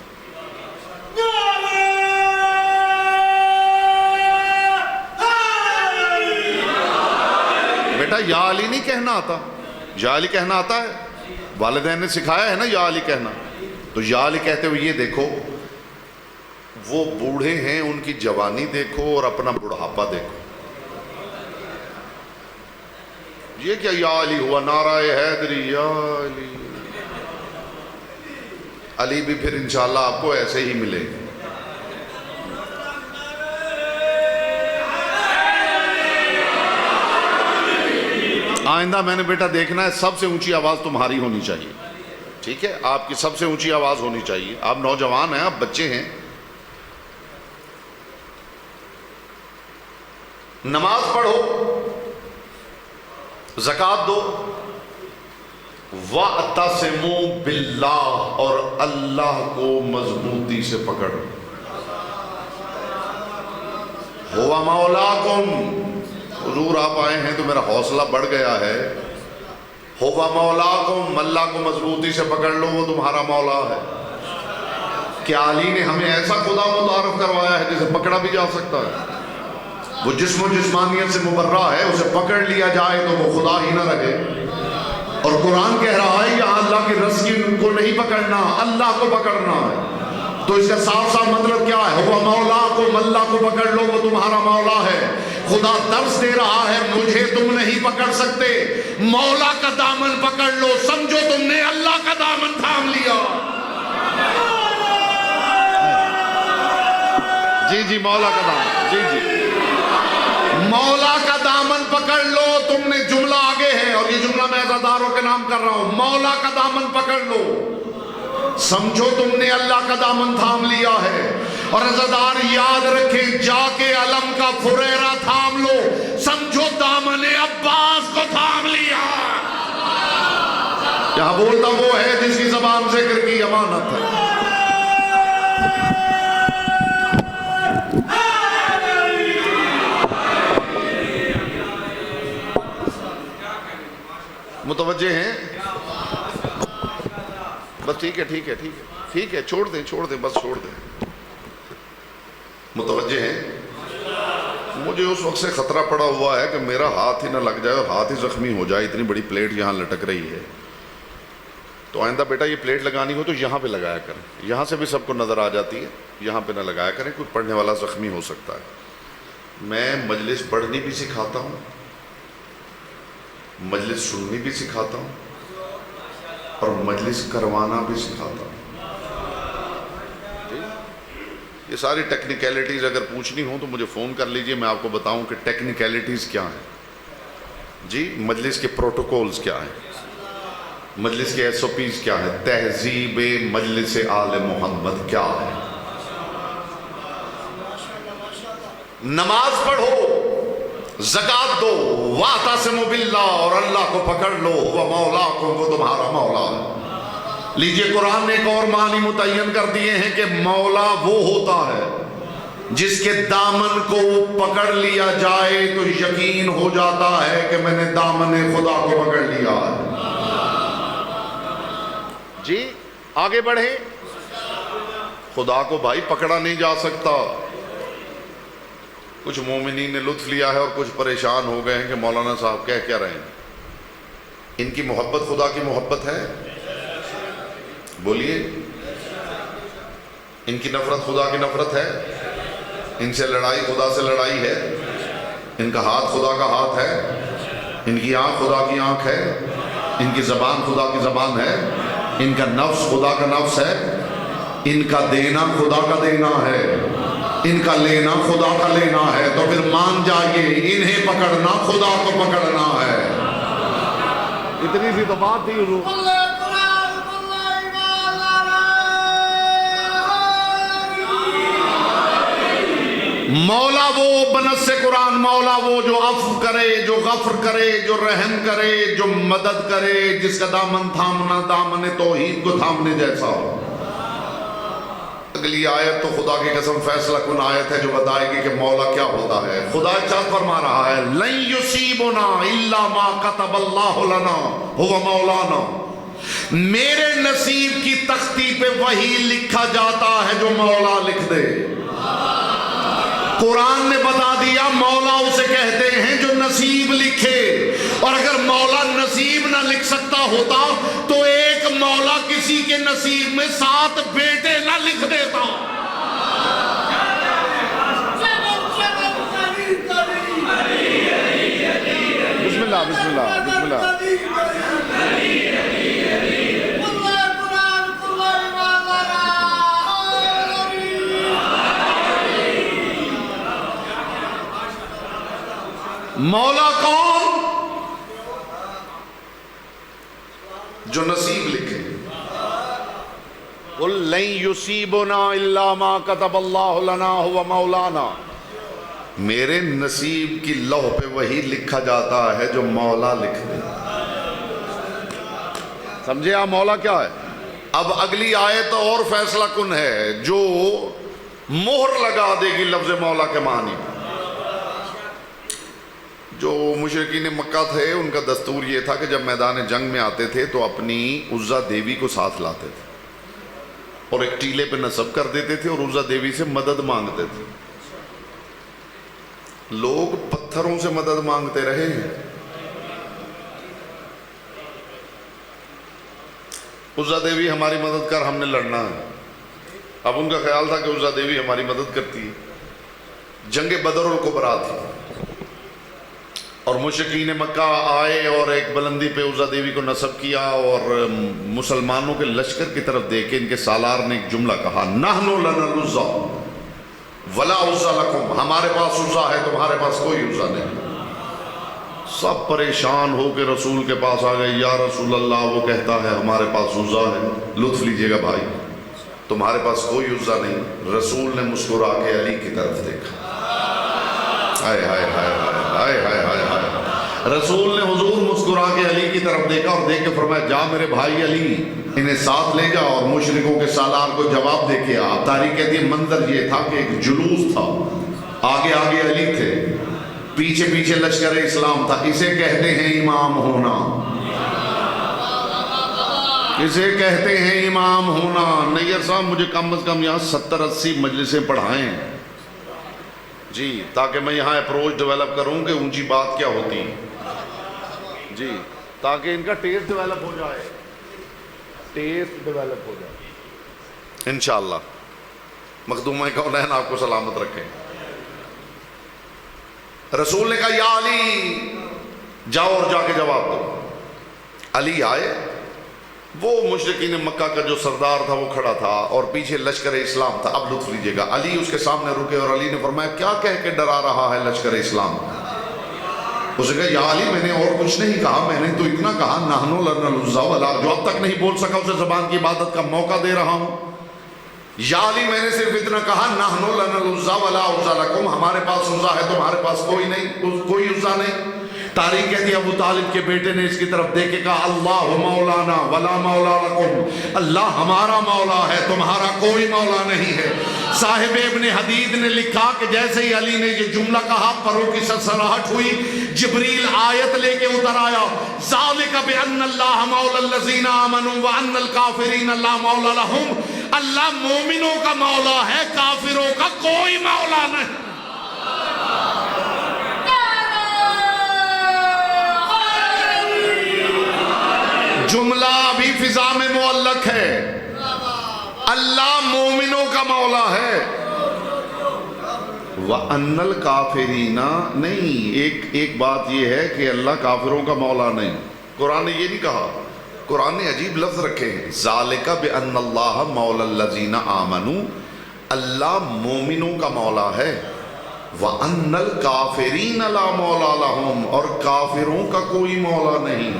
بیٹا یا علی نہیں کہنا آتا، یا علی کہنا آتا ہے، والدین نے سکھایا ہے نا یا علی کہنا، تو یا علی کہتے ہوئے یہ دیکھو وہ بوڑھے ہیں، ان کی جوانی دیکھو اور اپنا بڑھاپا دیکھو۔ یہ کیا یا علی ہوا؟ نعرہ حیدری یا علی۔ علی بھی پھر انشاءاللہ آپ کو ایسے ہی ملے گا۔ آئندہ میں نے بیٹا دیکھنا ہے، سب سے اونچی آواز تمہاری ہونی چاہیے، ٹھیک ہے؟ آپ کی سب سے اونچی آواز ہونی چاہیے۔ آپ نوجوان ہیں، آپ بچے ہیں، نماز پڑھو، زکوٰۃ دو، وَاعْتَصِمُوا بِاللَّهِ، اور اللہ کو مضبوطی سے پکڑو۔ هُوَ مَوْلَاكُمْ، حضور آپ آئے ہیں تو میرا حوصلہ بڑھ گیا ہے۔ هُوَ مَوْلَاكُمْ، اللہ کو مضبوطی سے پکڑ لو، وہ تمہارا مولا ہے۔ کیا علی نے ہمیں ایسا خدا متعارف کروایا ہے جسے پکڑا بھی جا سکتا ہے؟ وہ جسم و جسمانیت سے مبرہ ہے، اسے پکڑ لیا جائے تو وہ خدا ہی نہ رہے۔ اور قرآن کہہ رہا ہے یہاں اللہ کی رسی کو نہیں پکڑنا، اللہ کو پکڑنا ہے۔ تو اس کا صاف صاف مطلب کیا ہے؟ ہوا مولا کو، اللہ کو پکڑ لو، وہ تمہارا مولا ہے۔ خدا درس دے رہا ہے مجھے تم نہیں پکڑ سکتے، مولا کا دامن پکڑ لو، سمجھو تم نے اللہ کا دامن تھام لیا۔ جی جی، مولا کا دامن، جی جی، مولا کا دامن پکڑ لو۔ تم نے جملہ آگے ہے، اور یہ جملہ میں عزاداروں کے نام کر رہا ہوں، مولا کا دامن پکڑ لو، سمجھو تم نے اللہ کا دامن تھام لیا ہے۔ اور عزادار یاد رکھیں، جا کے علم کا فریرہ تھام لو، سمجھو دامن عباس کو تھام لیا۔ یہاں بولتا وہ ہے جس کی زبان ذکر کی امانت ہے۔ متوجہ ہیں؟ بس ٹھیک ہے ٹھیک ہے ٹھیک ہے۔ ٹھیک ہے چھوڑ دیں بس چھوڑ دیں. متوجہ ہیں؟ مجھے اس وقت سے خطرہ پڑا ہوا ہے کہ میرا ہاتھ ہی نہ لگ جائے اور ہاتھ ہی زخمی ہو جائے. اتنی بڑی پلیٹ یہاں لٹک رہی ہے. تو آئندہ بیٹا یہ پلیٹ لگانی ہو تو یہاں پہ لگایا کریں. یہاں سے بھی سب کو نظر آ جاتی ہے, یہاں پہ نہ لگایا کریں, کوئی پڑھنے والا زخمی ہو سکتا ہے. میں مجلس پڑھنی بھی سکھاتا ہوں, مجلس سننی بھی سکھاتا ہوں, اور مجلس کروانا بھی سکھاتا ہوں. یہ ساری ٹیکنیکلٹیز اگر پوچھنی ہوں تو مجھے فون کر لیجئے, میں آپ کو بتاؤں کہ ٹیکنیکلٹیز کیا ہیں. جی مجلس کے پروٹوکولز کیا ہیں, مجلس کے ایس او پیز کیا ہیں, تہذیب مجلس آل محمد کیا ہے. نماز پڑھو, زکوٰۃ دو, واعتصموا باللہ, اور اللہ کو پکڑ لو, وہ مولاکم, وہ تمہارا مولا ہے. لیجئے قرآن نے ایک اور معنی متعین کر دیے ہیں کہ مولا وہ ہوتا ہے جس کے دامن کو پکڑ لیا جائے تو یقین ہو جاتا ہے کہ میں نے دامن خدا کو پکڑ لیا ہے. جی آگے بڑھیں. خدا کو بھائی پکڑا نہیں جا سکتا. کچھ مومنین نے لطف لیا ہے اور کچھ پریشان ہو گئے ہیں کہ مولانا صاحب کہہ کیا رہے ہیں. ان کی محبت خدا کی محبت ہے؟ بولیے. ان کی نفرت خدا کی نفرت ہے؟ ان سے لڑائی خدا سے لڑائی ہے؟ ان کا ہاتھ خدا کا ہاتھ ہے؟ ان کی آنکھ خدا کی آنکھ ہے؟ ان کی زبان خدا کی زبان ہے؟ ان کا نفس خدا کا نفس ہے؟ ان کا دینا خدا کا دینا ہے؟ ان کا لینا خدا کا لینا ہے؟ تو پھر مان جائیے انہیں پکڑنا خدا کو پکڑنا ہے. اتنی سی تو بات تھی حضور. مولا وہ بنص قرآن, مولا وہ جو عفو کرے, جو غفر کرے, جو رحم کرے, جو مدد کرے, جس کا دامن تھامنا دامن توحید کو تھامنے جیسا ہو. اگلی آیت تو خدا کی قسم فیصلہ کن آیت ہے جو بتائے گی کہ مولا کیا ہوتا ہے. خدا کیا فرما رہا ہے, لن یصیبنا الا ما کتب اللہ لنا هو مولانا. میرے نصیب کی تختی پہ وہی لکھا جاتا ہے جو مولا لکھ دے. قرآن نے بتا دیا مولا اسے کہتے ہیں جو نصیب لکھے, اور اگر مولا نصیب نہ لکھ سکتا ہوتا تو ایک مولا کسی کے نصیب میں 7 بیٹے نہ لکھ دیتا. بسم اللہ بسم اللہ بسم اللہ. مولا کون؟ جو نصیب لکھے. قل لن یصیبنا الا ما کتب اللہ لنا هو مولانا. میرے نصیب کی لوح پہ وہی لکھا جاتا ہے جو مولا لکھ دے. سمجھے آپ مولا کیا ہے؟ اب اگلی آیت اور فیصلہ کن ہے جو مہر لگا دے گی لفظ مولا کے معنی. جو مشرکین مکہ تھے ان کا دستور یہ تھا کہ جب میدان جنگ میں آتے تھے تو اپنی عزا دیوی کو ساتھ لاتے تھے اور ایک ٹیلے پہ نصب کر دیتے تھے اور عزا دیوی سے مدد مانگتے تھے. لوگ پتھروں سے مدد مانگتے رہے ہیں. عزا دیوی ہماری مدد کر, ہم نے لڑنا ہے. اب ان کا خیال تھا کہ عزا دیوی ہماری مدد کرتی ہے. جنگ بدر الکبریٰ تھی اور مشرکین مکہ آئے اور ایک بلندی پہ عزا دیوی کو نصب کیا اور مسلمانوں کے لشکر کی طرف دیکھ کے ان کے سالار نے ایک جملہ کہا, نحن لنا العزا ولا عزا لکم. ہمارے پاس عزا ہے, تمہارے پاس کوئی عزا نہیں. سب پریشان ہو کے رسول کے پاس آ گئے. یا رسول اللہ, وہ کہتا ہے ہمارے پاس عزا ہے. لطف لیجئے گا بھائی, تمہارے پاس کوئی عزا نہیں. رسول نے مسکرا کے علی کی طرف دیکھا. ہائے ہائے ہائے ہائے ہائے ہائے ہائے. رسول نے حضور مسکرا کے علی کی طرف دیکھا اور دیکھ کے فرمایا, جا میرے بھائی علی, انہیں ساتھ لے جا اور مشرکوں کے سالار کو جواب دے کے آ. تاریخ کہتی ہے منظر یہ تھا کہ ایک جلوس تھا, آگے آگے علی تھے, پیچھے پیچھے لشکر اسلام تھا. اسے کہتے ہیں امام ہونا. کسے کہتے ہیں امام ہونا؟ نیئر صاحب مجھے کم از کم یہاں 70-80 مجلسیں پڑھائیں جی، تاکہ میں یہاں اپروچ ڈیولپ کروں کہ اونچی بات کیا ہوتی جی، تاکہ ان کا ٹیسٹ ڈیولپ ہو جائے، ٹیسٹ ڈیولپ ہو جائے انشاءاللہ۔ مخدومہ کونین آپ کو سلامت رکھیں۔ رسول نے کہا یا علی، جاؤ اور جا کے جواب دو۔ علی آئے، وہ مشرکین مکہ کا جو سردار تھا وہ کھڑا تھا اور پیچھے لشکر اسلام تھا۔ اب لطف لیجئے گا، علی اس کے سامنے رکے اور علی نے فرمایا کیا کہہ کے ڈرا رہا ہے لشکر اسلام؟ اس نے کہا یا علی میں نے اور کچھ نہیں کہا، میں نے تو اتنا کہا نحن لنا العزى ولا، جو اب تک نہیں بول سکا اسے زبان کی عبادت کا موقع دے رہا ہوں۔ یا علی میں نے صرف اتنا کہا نحن لنا العزى ولا عزى لكم، ہمارے پاس عزا ہے تمہارے پاس کوئی نہیں، کوئی عزا نہیں۔ تاریخ کہتی ہے ابو طالب کے بیٹے نے اس کی طرف دیکھ کے کہا اللہ مولانا ولا مولا لکم، اللہ ہمارا مولا ہے تمہارا کوئی مولا نہیں ہے۔ صاحب ابن حدید نے لکھا کہ جیسے ہی علی نے یہ جملہ کہا پروں کی سرسراہٹ ہوئی، جبریل آیت لے کے اتر آیا، ذالک بان اللہ مولا الذین آمنوا وان الکافرین لا مولا لہم، اللہ مومنوں کا مولا ہے، کافروں کا کوئی مولا نہیں۔ جملہ ابھی فضا میں معلق ہے، اللہ مومنوں کا مولا ہے، وَأَنَّ الْكَافِرِينَ نہیں۔ ایک بات یہ ہے کہ اللہ کافروں کا مولا نہیں، قرآن نے یہ نہیں کہا، قرآن نے عجیب لفظ رکھے ہیں، ذَلِكَ بِأَنَّ اللَّهَ مَوْلَى الَّذِينَ آمَنُوا، اللہ مومنوں کا مولا ہے، وَأَنَّ الْكَافِرِينَ لَا مَوْلَى لَهُمْ، اور کافروں کا کوئی مولا نہیں۔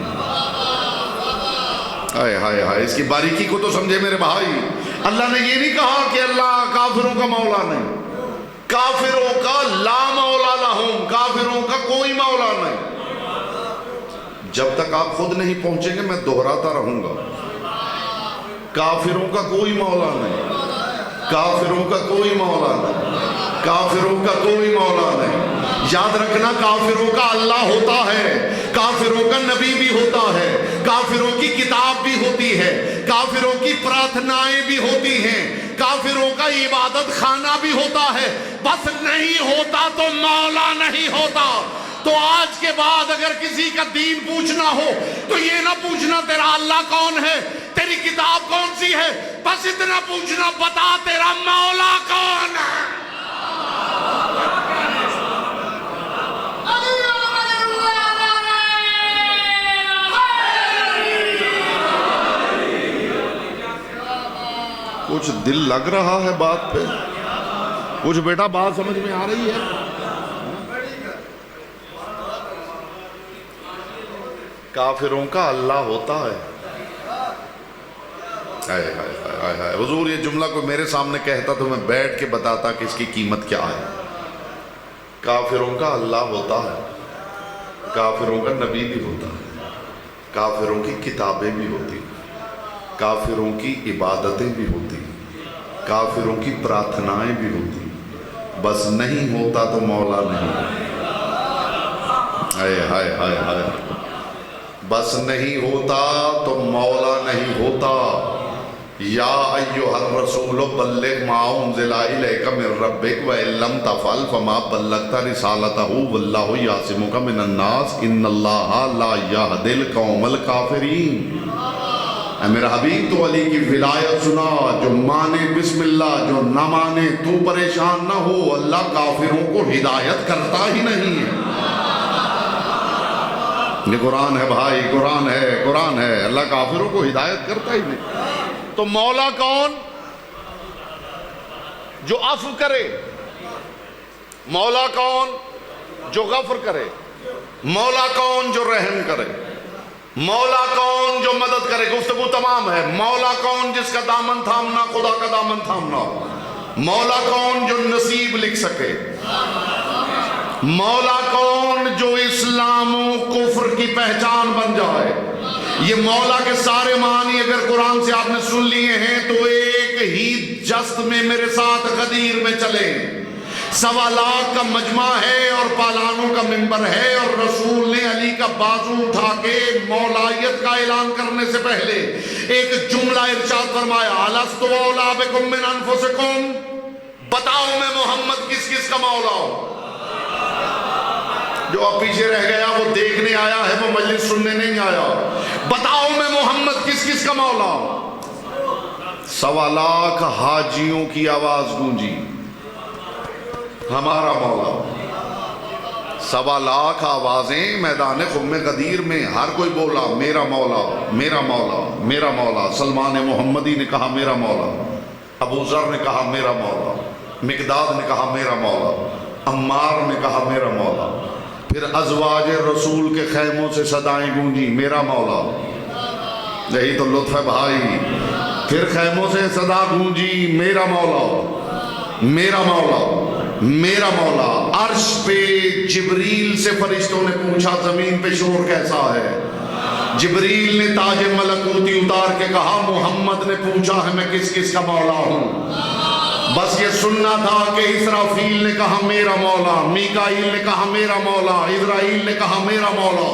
ہائے ہائے ہائے، اس کی باریکی کو تو سمجھے میرے بھائی، اللہ نے یہ نہیں کہا کہ اللہ کافروں کا مولا نہیں، کافروں کا لا مولا لہم، کافروں کا کوئی مولا نہیں۔ جب تک آپ خود نہیں پہنچیں گے میں دہراتا رہوں گا، کافروں کا کوئی مولا نہیں، کافروں کا کوئی مولا نہیں، کافروں کا کوئی مولا نہیں۔ یاد رکھنا کافروں کا اللہ ہوتا ہے، کافروں کا نبی بھی ہوتا ہے، کافروں کی کتاب بھی ہوتی ہے، کافروں کی پراتھنائیں بھی ہوتی ہیں، کافروں کا عبادت خانہ بھی ہوتا ہے، بس نہیں ہوتا تو مولا نہیں ہوتا۔ تو آج کے بعد اگر کسی کا دین پوچھنا ہو تو یہ نہ پوچھنا تیرا اللہ کون ہے، تیری کتاب کون سی ہے، بس اتنا پوچھنا بتا تیرا مولا کون ہے۔ کچھ دل لگ رہا ہے بات پہ، کچھ بیٹا بات سمجھ میں آ رہی ہے؟ کافروں کا اللہ ہوتا ہے۔ حضور یہ جملہ کوئی میرے سامنے کہتا تو میں بیٹھ کے بتاتا کہ اس کی قیمت کیا ہے۔ کافروں کا اللہ ہوتا ہے، کافروں کا نبی بھی ہوتا ہے، کافروں کی کتابیں بھی ہوتی ہیں، کافروں کی عبادتیں بھی ہوتی ہیں، کافروں کی پراتھنائیں بھی ہوتی ہیں، بس نہیں ہوتا تو مولا نہیں۔ ہائے ہائے ہائے ہائے، بس نہیں ہوتا تو مولا نہیں ہوتا۔ یا ایھا الرسول بلغ ما انزل الیک من ربک وان لم تفعل فما بلغت رسالتہ واللہ یعصمک من الناس ان اللہ لا یہدی القوم الکافرین۔ اے میرا حبیب تو علی کی ولایت سنا، جو مانے بسم اللہ، جو نہ مانے تو پریشان نہ ہو، اللہ کافروں کو ہدایت کرتا ہی نہیں ہے۔ یہ قرآن ہے بھائی، قرآن ہے، قرآن ہے، اللہ کافروں کو ہدایت کرتا ہی نہیں۔ تو مولا کون؟ جو عفو کرے۔ مولا کون؟ جو غفر کرے۔ مولا کون؟ جو رحم کرے۔ مولا کون؟ جو مدد کرے۔ گفتگو تمام ہے۔ مولا کون؟ جس کا دامن تھامنا خدا کا دامن تھامنا۔ مولا کون؟ جو نصیب لکھ سکے۔ مولا کون؟ جو اسلام و کفر کی پہچان بن جائے۔ یہ مولا کے سارے معنی اگر قرآن سے آپ نے سن لیے ہیں تو ایک ہی جست میں میرے ساتھ غدیر میں چلے۔ 1.25 لاکھ کا مجمع ہے اور پالانوں کا منبر ہے، اور رسول نے علی کا بازو اٹھا کے مولائیت کا اعلان کرنے سے پہلے ایک جملہ ارشاد فرمایا، الستُ اولیٰ بکم من انفسکم، بتاؤ میں محمد کس کس کا مولا ہوں۔ جو اب پیچھے رہ گیا وہ دیکھنے آیا ہے، وہ مجلس سننے نہیں آیا۔ بتاؤ میں محمد کس کس کا مولا ہوں۔ 1.25 لاکھ حاجیوں کی آواز گونجی، ہمارا مولا۔ 1.25 لاکھ آوازیں میدان خم غدیر میں، ہر کوئی بولا میرا مولا میرا مولا میرا مولا۔ سلمان محمدی نے کہا میرا مولا، ابو ذر نے کہا میرا مولا، مقداد نے کہا میرا مولا، عمار نے کہا میرا مولا۔ پھر ازواج رسول کے خیموں سے صدائیں گونجی، میرا مولا۔ یہی تو لطف ہے بھائی۔ پھر خیموں سے صدا گونجی، میرا مولا میرا مولا میرا مولا۔ عرش پہ جبریل سے فرشتوں نے پوچھا زمین پہ شور کیسا ہے؟ جبریل نے تاج ملکوتی اتار کے کہا محمد نے پوچھا ہے میں کس کس کا مولا ہوں۔ بس یہ سننا تھا کہ اسرافیل نے کہا میرا مولا، میکائیل نے کہا میرا مولا، اسرائیل نے کہا میرا مولا۔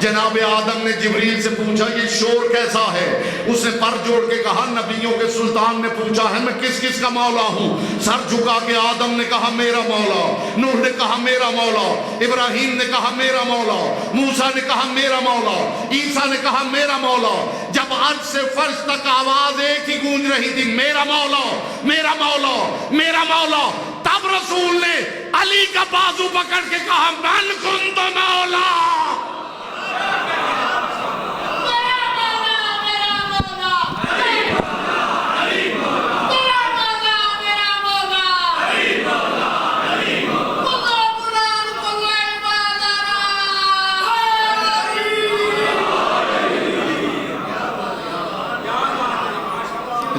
جناب آدم نے جبریل سے پوچھا یہ شور کیسا ہے؟ اس نے پر جوڑ کے کہا نبیوں کے سلطان نے پوچھا ہے میں کس کس کا مولا ہوں۔ سر جھکا کے آدم نے کہا میرا مولا، نوح نے کہا میرا مولا، ابراہیم نے کہا میرا مولا، موسیٰ نے کہا میرا مولا، عیسیٰ نے کہا میرا مولا۔ جب عرش سے فرش تک آواز ایک ہی گونج رہی تھی، میرا مولا میرا مولا میرا مولا، تب رسول نے علی کا بازو پکڑ کے کہا من کنت مولا۔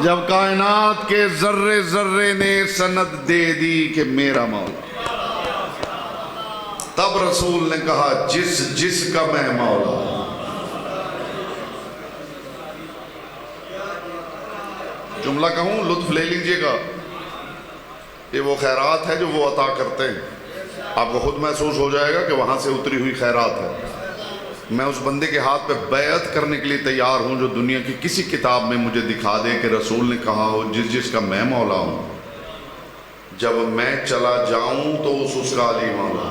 جب کائنات کے ذرے ذرے نے سند دے دی کہ میرا مولا، تب رسول نے کہا جس جس کا میں مولا۔ جملہ کہوں لطف لے لیجئے گا، یہ وہ خیرات ہے جو وہ عطا کرتے ہیں۔ آپ کو خود محسوس ہو جائے گا کہ وہاں سے اتری ہوئی خیرات ہے۔ میں اس بندے کے ہاتھ پہ بیعت کرنے کے لیے تیار ہوں جو دنیا کی کسی کتاب میں مجھے دکھا دے کہ رسول نے کہا ہو جس جس کا میں مولا ہوں، جب میں چلا جاؤں تو اس کا علی مولا۔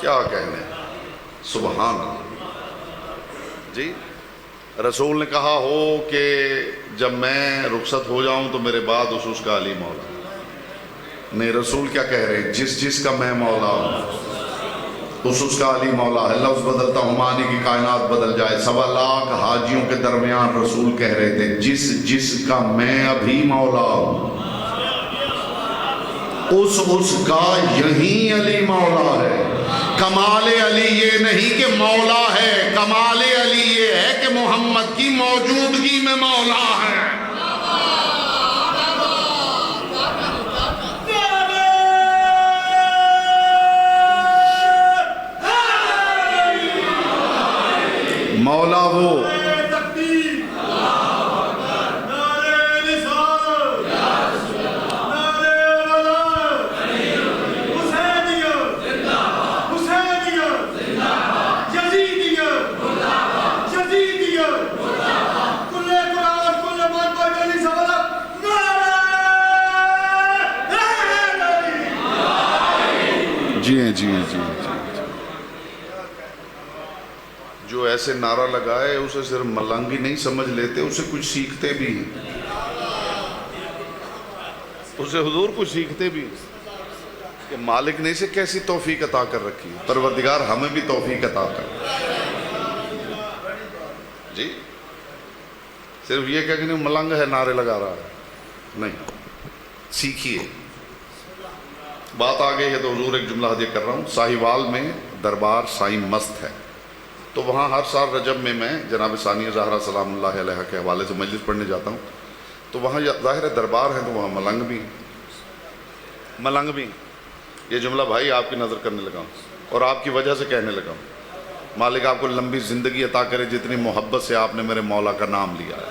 کیا کہنے، سبحان اللہ جی۔ رسول نے کہا ہو کہ جب میں رخصت ہو جاؤں تو میرے بعد اس کا علی مولا۔ نہیں، رسول کیا کہہ رہے ہیں؟ جس جس کا میں مولا ہوں اس کا علی مولا ہے۔ لفظ بدلتا ہوں معنی کی کائنات بدل جائے۔ 1.25 لاکھ حاجیوں کے درمیان رسول کہہ رہے تھے جس جس کا میں ابھی مولا ہوں اس کا یہی علی مولا ہے۔ کمال علی یہ نہیں کہ مولا ہے، کمال علی یہ ہے کہ محمد کی موجودگی میں مولا ہے۔ مولا وہ جی جو ایسے نعرہ لگائے اسے صرف ملنگی نہیں سمجھ لیتے، اسے کچھ سیکھتے بھی ہیں، اسے حضور کچھ سیکھتے بھی ہیں کہ مالک نے اسے کیسی توفیق عطا کر رکھی ہے۔ پروردگار ہمیں بھی توفیق عطا کر جی۔ صرف یہ کہ نہیں ملنگ ہے نعرے لگا رہا ہے، نہیں، سیکھیے۔ بات آ گئی ہے تو حضور ایک جملہ ہدیہ کر رہا ہوں۔ ساہیوال میں دربار سائیں مست ہے، تو وہاں ہر سال رجب میں جناب ثانیہ زہرا سلام اللہ علیہ کے حوالے سے مجلس پڑھنے جاتا ہوں، تو وہاں ظاہر ہے دربار ہے تو وہاں ملنگ بھی یہ جملہ بھائی آپ کی نظر کرنے لگا ہوں اور آپ کی وجہ سے کہنے لگا ہوں۔ مالک آپ کو لمبی زندگی عطا کرے جتنی محبت سے آپ نے میرے مولا کا نام لیا ہے۔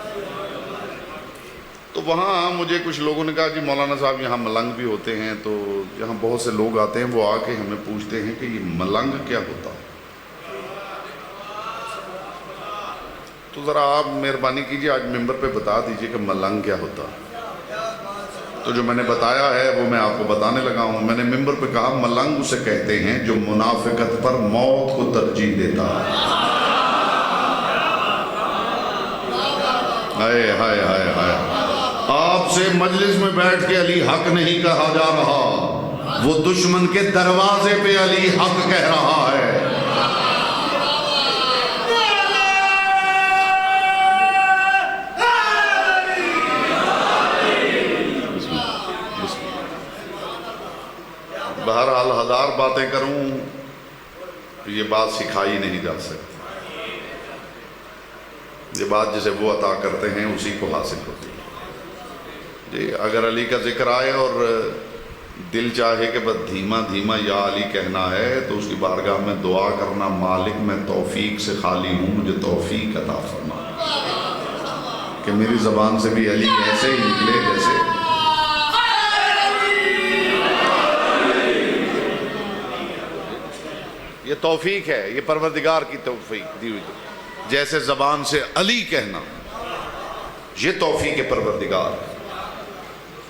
تو وہاں مجھے کچھ لوگوں نے کہا جی مولانا صاحب یہاں ملنگ بھی ہوتے ہیں، تو یہاں بہت سے لوگ آتے ہیں، وہ آ کے ہمیں پوچھتے ہیں کہ یہ ملنگ کیا ہوتا ہے۔ تو ذرا آپ مہربانی کیجئے آج ممبر پہ بتا دیجئے کہ ملنگ کیا ہوتا ہے۔ تو جو میں نے بتایا ہے وہ میں آپ کو بتانے لگا ہوں۔ میں نے ممبر پہ کہا ملنگ اسے کہتے ہیں جو منافقت پر موت کو ترجیح دیتا ہے۔ ہائے ہائے ہائے ہائے، آپ سے مجلس میں بیٹھ کے علی حق نہیں کہا جا رہا، وہ دشمن کے دروازے پہ علی حق کہہ رہا ہے۔ بہرحال ہزار باتیں کروں، یہ بات سکھائی نہیں جا سکتی۔ یہ بات جسے وہ عطا کرتے ہیں اسی کو حاصل ہوتی ہے۔ جی اگر علی کا ذکر آئے اور دل چاہے کہ بس دھیما دھیما یا علی کہنا ہے، تو اس کی بارگاہ میں دعا کرنا، مالک میں توفیق سے خالی ہوں، مجھے توفیق عطا فرما کہ میری زبان سے بھی علی ایسے ہی نکلے جیسے یہ توفیق ہے، یہ پروردگار کی توفیق دی ہوئی، جیسے زبان سے علی کہنا یہ توفیق پروردگار ہے،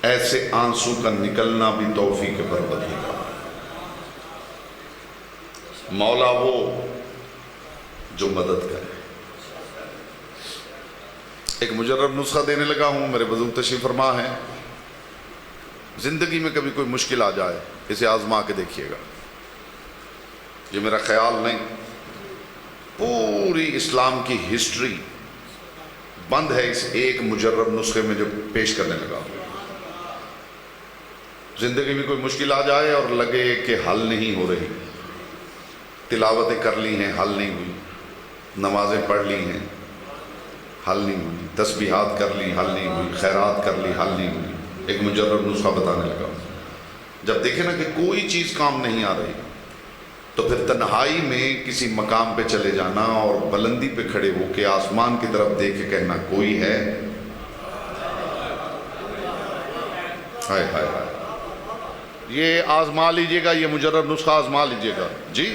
ایسے آنسو کا نکلنا بھی توفیق پروردگار۔ مولا وہ جو مدد کرے۔ ایک مجرب نسخہ دینے لگا ہوں، میرے بزرگ تشریف فرما ہے، زندگی میں کبھی کوئی مشکل آ جائے اسے آزما کے دیکھیے گا۔ یہ میرا خیال نہیں، پوری اسلام کی ہسٹری بند ہے اس ایک مجرب نسخے میں جو پیش کرنے لگا۔ زندگی میں کوئی مشکل آ جائے اور لگے کہ حل نہیں ہو رہی، تلاوتیں کر لی ہیں حل نہیں ہوئی، نمازیں پڑھ لی ہیں حل نہیں ہوئی، تسبیحات کر لی حل نہیں ہوئی، خیرات کر لی حل نہیں ہوئی، ایک مجرب نسخہ بتانے لگا۔ جب دیکھیں نا کہ کوئی چیز کام نہیں آ رہی، تو پھر تنہائی میں کسی مقام پہ چلے جانا اور بلندی پہ کھڑے ہو کے آسمان کی طرف دیکھ کے کہنا کوئی ہے، ہائے ہائے ہائے۔ یہ آزما لیجئے گا، یہ مجرب نسخہ آزما لیجئے گا جی۔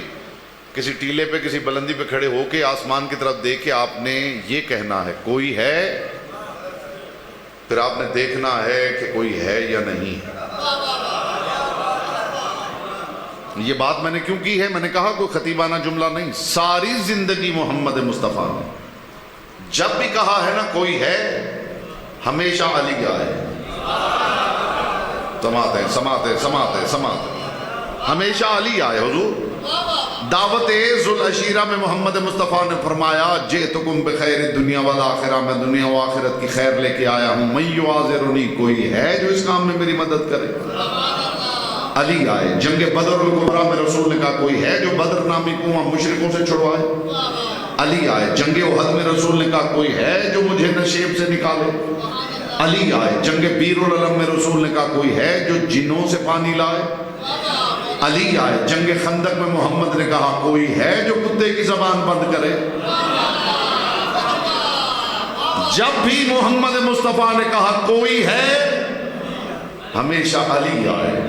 کسی ٹیلے پہ کسی بلندی پہ کھڑے ہو کے آسمان کی طرف دیکھ کے آپ نے یہ کہنا ہے کوئی ہے، پھر آپ نے دیکھنا ہے کہ کوئی ہے یا نہیں ہے۔ یہ بات میں نے کیوں کی ہے؟ میں نے کہا کوئی خطیبانہ جملہ نہیں، ساری زندگی محمد مصطفیٰ نے جب بھی کہا ہے نا کوئی ہے، ہمیشہ علی آئے، سماتے سماتے سماتے سماتے، ہمیشہ علی آئے۔ حضور دعوت ذوالعشیرہ میں محمد مصطفیٰ نے فرمایا جئتکم بخیر الدنیا والآخرہ، میں دنیا و آخرت کی خیر لے کے آیا ہوں، من یعاذرنی، کوئی ہے جو اس کام میں میری مدد کرے؟ علی آئے۔ جنگ بدر الکبریٰ میں رسول نے کہا کوئی ہے جو بدر نامی کنواں مشرکوں سے چھڑوائے؟ علی آئے۔ جنگ احد میں رسول نے کہا کوئی ہے جو مجھے نشیب سے نکالے؟ علی آئے۔ جنگ بیر العلم میں رسول نے کہا کوئی ہے جو جنوں سے پانی لائے؟ علی آئے۔ جنگ خندق میں محمد نے کہا کوئی ہے جو کتے کی زبان بند کرے؟ جب بھی محمد مصطفیٰ نے کہا کوئی ہے، ہمیشہ علی آئے۔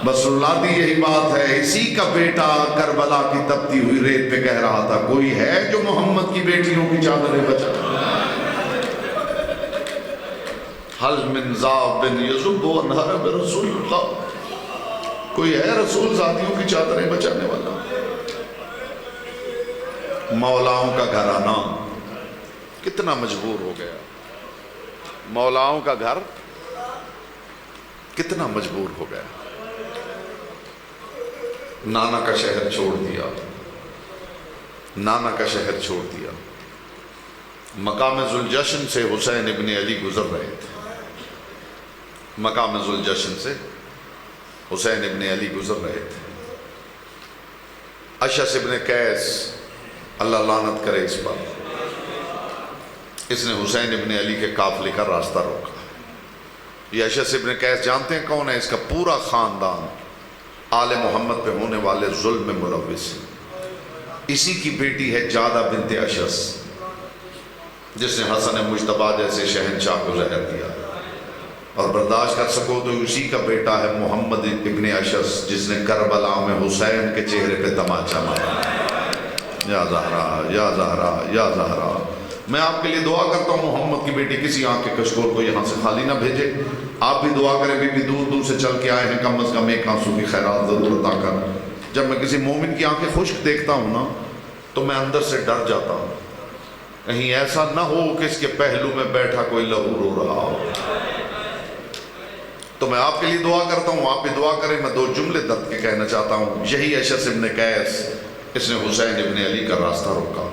بس رلاتی یہی بات ہے، اسی کا بیٹا کربلا کی تپتی ہوئی ریت پہ کہہ رہا تھا کوئی ہے جو محمد کی بیٹیوں کی چادریں بچا۔ حل من ذاب یذب عن حرم رسول اللہ، کوئی ہے رسول ذاتیوں کی چادریں بچانے والا؟ مولاؤں کا گھرانہ کتنا مجبور ہو گیا، مولاؤں کا گھر کتنا مجبور ہو گیا، نانا کا شہر چھوڑ دیا، نانا کا شہر چھوڑ دیا۔ مقام ذوالجشن سے حسین ابن علی گزر رہے تھے، مقام ذوالجشن سے حسین ابن علی گزر رہے تھے۔ اشعث ابن قیس، اللہ لعنت کرے اس پر، اس نے حسین ابن علی کے قافلے کا راستہ روکا۔ یہ اشعث ابن قیس جانتے ہیں کون ہے؟ اس کا پورا خاندان آل محمد پہ ہونے والے ظلم میں ملوث ہے۔ اسی کی بیٹی ہے جادہ بنت اشعث، جس نے حسن مجتبیٰ جیسے شہنشاہ کو زہر دیا۔ اور برداشت کر سکو تو اسی کا بیٹا ہے محمد ابن اشعث، جس نے کربلا میں حسین کے چہرے پہ تماچا مارا۔ یا زہرا یا زہرا یا زہرا، میں آپ کے لیے دعا کرتا ہوں محمد کی بیٹی کسی آنکھ کے کشکول کو یہاں سے خالی نہ بھیجے۔ آپ بھی دعا کریں، بی بی دور دور سے چل کے آئے ہیں، کم از کم ایک آنسو کی خیرات ضرور عطا کر۔ جب میں کسی مومن کی آنکھیں خشک دیکھتا ہوں نا تو میں اندر سے ڈر جاتا ہوں، کہیں ایسا نہ ہو کہ اس کے پہلو میں بیٹھا کوئی لہو رو رہا ہو۔ تو میں آپ کے لیے دعا کرتا ہوں، آپ بھی دعا کریں۔ میں دو جملے درد کے کہنا چاہتا ہوں۔ یہی اشعث ابن قیس، اس نے حسین ابن علی کا راستہ روکا،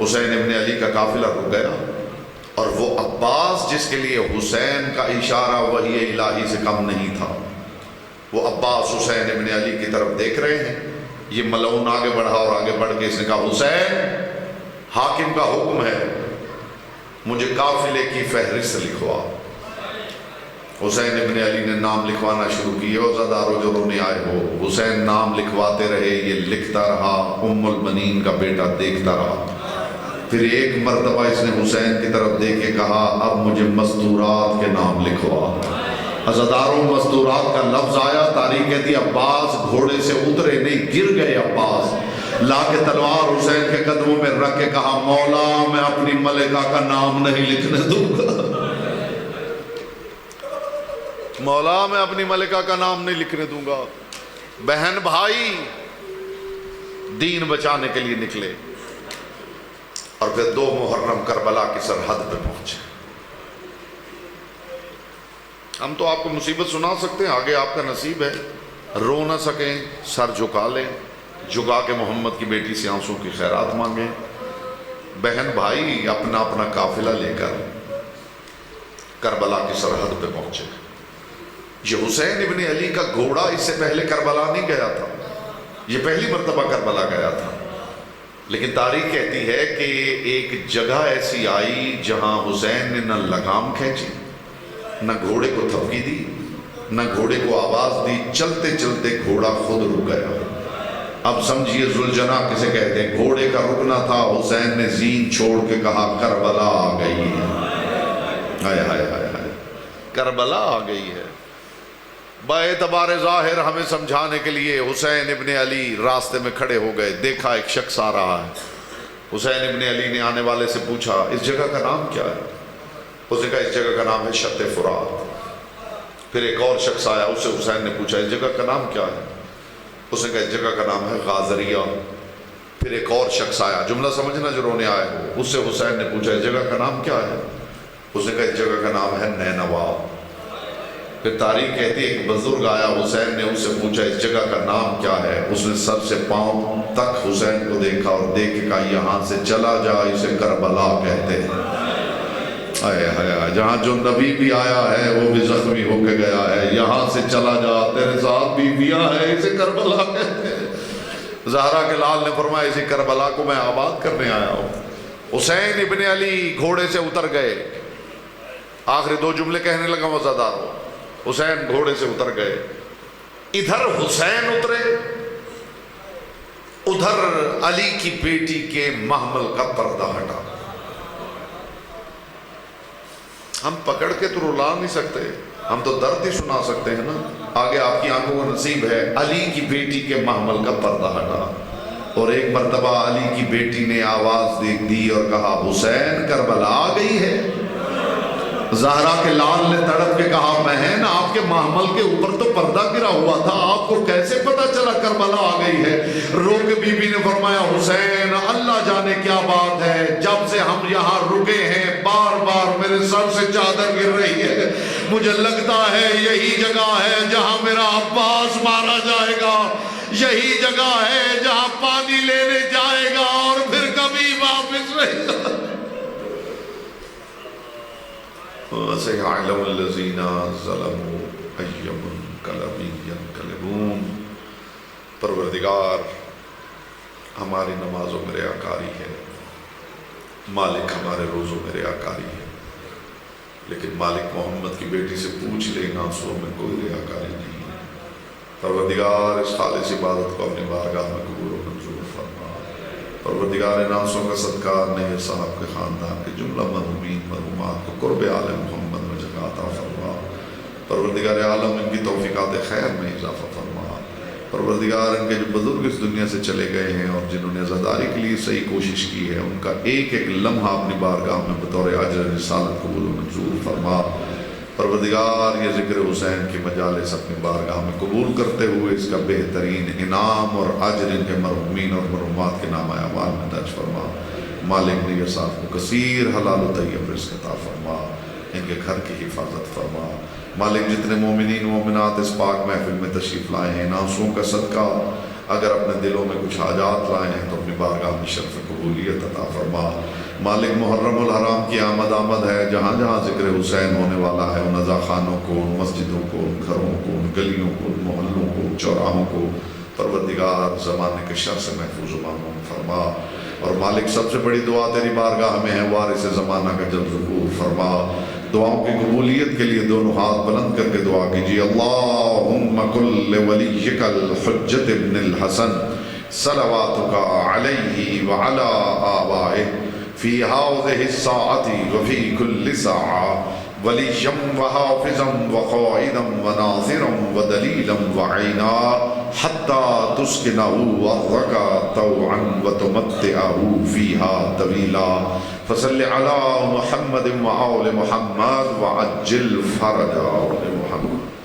حسین ابن علی کا قافلہ رک گیا، اور وہ عباس جس کے لیے حسین کا اشارہ وحی الہی سے کم نہیں تھا، وہ عباس حسین ابن علی کی طرف دیکھ رہے ہیں۔ یہ ملعون آگے بڑھا اور آگے بڑھ کے اس نے کہا، حسین حاکم کا حکم ہے، مجھے قافلے کی فہرست لکھوا۔ حسین ابن علی نے نام لکھوانا شروع کیا، عزادارو جو رونے آئے ہو، حسین نام لکھواتے رہے، یہ لکھتا رہا، ام البنین کا بیٹا دیکھتا رہا۔ پھر ایک مرتبہ اس نے حسین کی طرف دیکھ کے کہا، اب مجھے مستورات کے نام لکھوا۔ عزاداروں مستورات کا لفظ آیا، تاریخ کہتی عباس گھوڑے سے اترے نہیں، گر گئے عباس، لا کے تلوار حسین کے قدموں میں رکھ کے کہا، مولا میں اپنی ملکہ کا نام نہیں لکھنے دوں گا، مولا میں اپنی ملکہ کا نام نہیں لکھنے دوں گا۔ بہن بھائی دین بچانے کے لیے نکلے، اور پھر 2 محرم کربلا کی سرحد پہ پہنچے۔ ہم تو آپ کو مصیبت سنا سکتے ہیں، آگے آپ کا نصیب ہے، رو نہ سکیں، سر جھکا لیں، جھکا کے محمد کی بیٹی سے آنسوں کی خیرات مانگیں۔ بہن بھائی اپنا اپنا قافلہ لے کر کربلا کی سرحد پہ پہنچے۔ یہ حسین ابن علی کا گھوڑا اس سے پہلے کربلا نہیں گیا تھا، یہ پہلی مرتبہ کربلا گیا تھا، لیکن تاریخ کہتی ہے کہ ایک جگہ ایسی آئی جہاں حسین نے نہ لگام کھینچی، نہ گھوڑے کو تھپکی دی، نہ گھوڑے کو آواز دی، چلتے چلتے گھوڑا خود رک گیا۔ اب سمجھیے ذوالجناح کسے کہتے ہیں، گھوڑے کا رکنا تھا، حسین نے زین چھوڑ کے کہا کربلا آ گئی ہے، ہائے ہائے ہائے ہائے، کربلا آ گئی ہے۔ باعتبار ظاہر ہمیں سمجھانے کے لیے حسین ابن علی راستے میں کھڑے ہو گئے، دیکھا ایک شخص آ رہا ہے، حسین ابن علی نے آنے والے سے پوچھا، اس جگہ کا نام کیا ہے؟ اس نے کہا اس جگہ کا نام ہے شط فرات۔ پھر ایک اور شخص آیا، اس سے حسین نے پوچھا اس جگہ کا نام کیا ہے؟ اس نے کہا اس جگہ کا نام ہے غازریہ۔ پھر ایک اور شخص آیا، جملہ سمجھنا جو رونے آئے ہو، اس سے حسین نے پوچھا اس جگہ کا نام کیا ہے؟ اس نے کہا اس جگہ کا نام ہے نینوا۔ پھر تاریخ کہتی ہے ایک بزرگ آیا، حسین نے اس سے پوچھا اس جگہ کا نام کیا ہے؟ اس نے سر سے پاؤں تک حسین کو دیکھا اور دیکھ کے کہا یہاں سے چلا جا، اسے کربلا کہتے ہیں۔ آئے آئے، جہاں جو نبی بھی آیا ہے وہ بھی زخمی ہو کے گیا ہے، یہاں سے چلا جا، تیرے ساتھ بیویاں ہیں، اسے کربلا کہتے ہیں۔ زہرا کے لال نے فرمایا اسی کربلا کو میں آباد کرنے آیا ہوں۔ حسین ابن علی گھوڑے سے اتر گئے، آخری 2 جملے کہنے لگا وزادار ہو۔ حسین گھوڑے سے اتر گئے، ادھر حسین اترے، ادھر علی کی بیٹی کے محمل کا پردہ ہٹا۔ ہم پکڑ کے تو رلا نہیں سکتے، ہم تو درد ہی سنا سکتے ہیں نا۔ آگے آپ کی آنکھوں کو نصیب ہے، علی کی بیٹی کے محمل کا پردہ ہٹا، اور ایک مرتبہ علی کی بیٹی نے آواز دی اور کہا حسین کربلا آ گئی ہے۔ زہرا کے لال نے تڑپ کے کہا بہن آپ کے محمل کے اوپر تو پردہ گرا ہوا تھا، آپ کو کیسے پتا چلا کربلا آ گئی ہے؟ رو کے بی بی نے فرمایا حسین اللہ جانے کیا بات ہے، جب سے ہم یہاں رکے ہیں بار بار میرے سر سے چادر گر رہی ہے، مجھے لگتا ہے یہی جگہ ہے جہاں میرا عباس مارا جائے گا، یہی جگہ ہے جہاں پانی لینے جائے گا اور پھر کبھی واپس رہے گا۔ وَسَيَعْلَمُ الَّذِينَ ظَلَمُوا أَيَّ مُنْقَلَبٍ يَنْقَلِبُونَ۔ پروردگار ہماری نمازوں میں ریاکاری ہے، مالک ہمارے روزوں میں ریاکاری ہے، لیکن مالک محمد کی بیٹی سے پوچھ لے آنسوں میں کوئی ریاکاری نہیں ہے۔ پروردگار اس خالص عبادت کو اپنی بارگاہ میں قبول و منظور فرما۔ پروردگار ان آنسوں کا صدقہ نیل صاحب کے خاندان کے جملہ مرحومین مرحومات کو قرب آل محمد میں جگہ عطا فرما۔ پروردگار عالم ان کی توفیقات خیر میں اضافہ فرما۔ پروردگار ان کے جو بزرگ اس دنیا سے چلے گئے ہیں اور جنہوں نے عزاداری کے لیے صحیح کوشش کی ہے، ان کا ایک ایک لمحہ اپنی بارگاہ میں بطور اجر رسالت قبول و منظور فرما۔ پروردگار یہ ذکر حسین کی مجالس اپنی بارگاہ میں قبول کرتے ہوئے اس کا بہترین انعام اور اجر ان کے مرحومین اور مرحومات کے نامہ اعمال میں درج فرما۔ مالک نے یہ صاحب کو کثیر حلال و طیب رزق عطا فرما، ان کے گھر کی حفاظت فرما۔ مالک جتنے مومنین مومنات اس پاک محفل میں تشریف لائے ہیں، آنسوؤں کا صدقہ اگر اپنے دلوں میں کچھ حاجات لائے ہیں تو اپنی بارگاہ میں شرف قبولیت عطا فرما۔ مالک محرم الحرام کی آمد ہے، جہاں جہاں ذکر حسین ہونے والا ہے، ان عزا خانوں کو، ان مسجدوں کو، ان گھروں کو، ان گلیوں کو، ان محلوں کو، چوراہوں کو پروردگار زمانے کے شر سے محفوظ و معصوم فرما۔ اور مالک سب سے بڑی دعا تیری بارگاہ میں ہے، وارث زمانہ کا جلد ظہور فرما۔ دعاؤں کی قبولیت کے لیے دونوں ہاتھ بلند کر کے دعا کیجیے۔ اللہم کل ولیک الحجت ابن الحسن صلواتک علیہ وعلی آبائہ فی ہذہ الساعة وفی کل ساعة ولیا وحافظا وقائدا وناصرا ودلیلا وعینا حتی تسکنہ ارضک طوعا وتمتعہ فیہا طویلا فصل علی محمد وآل محمد وعجل فرج آل محمد۔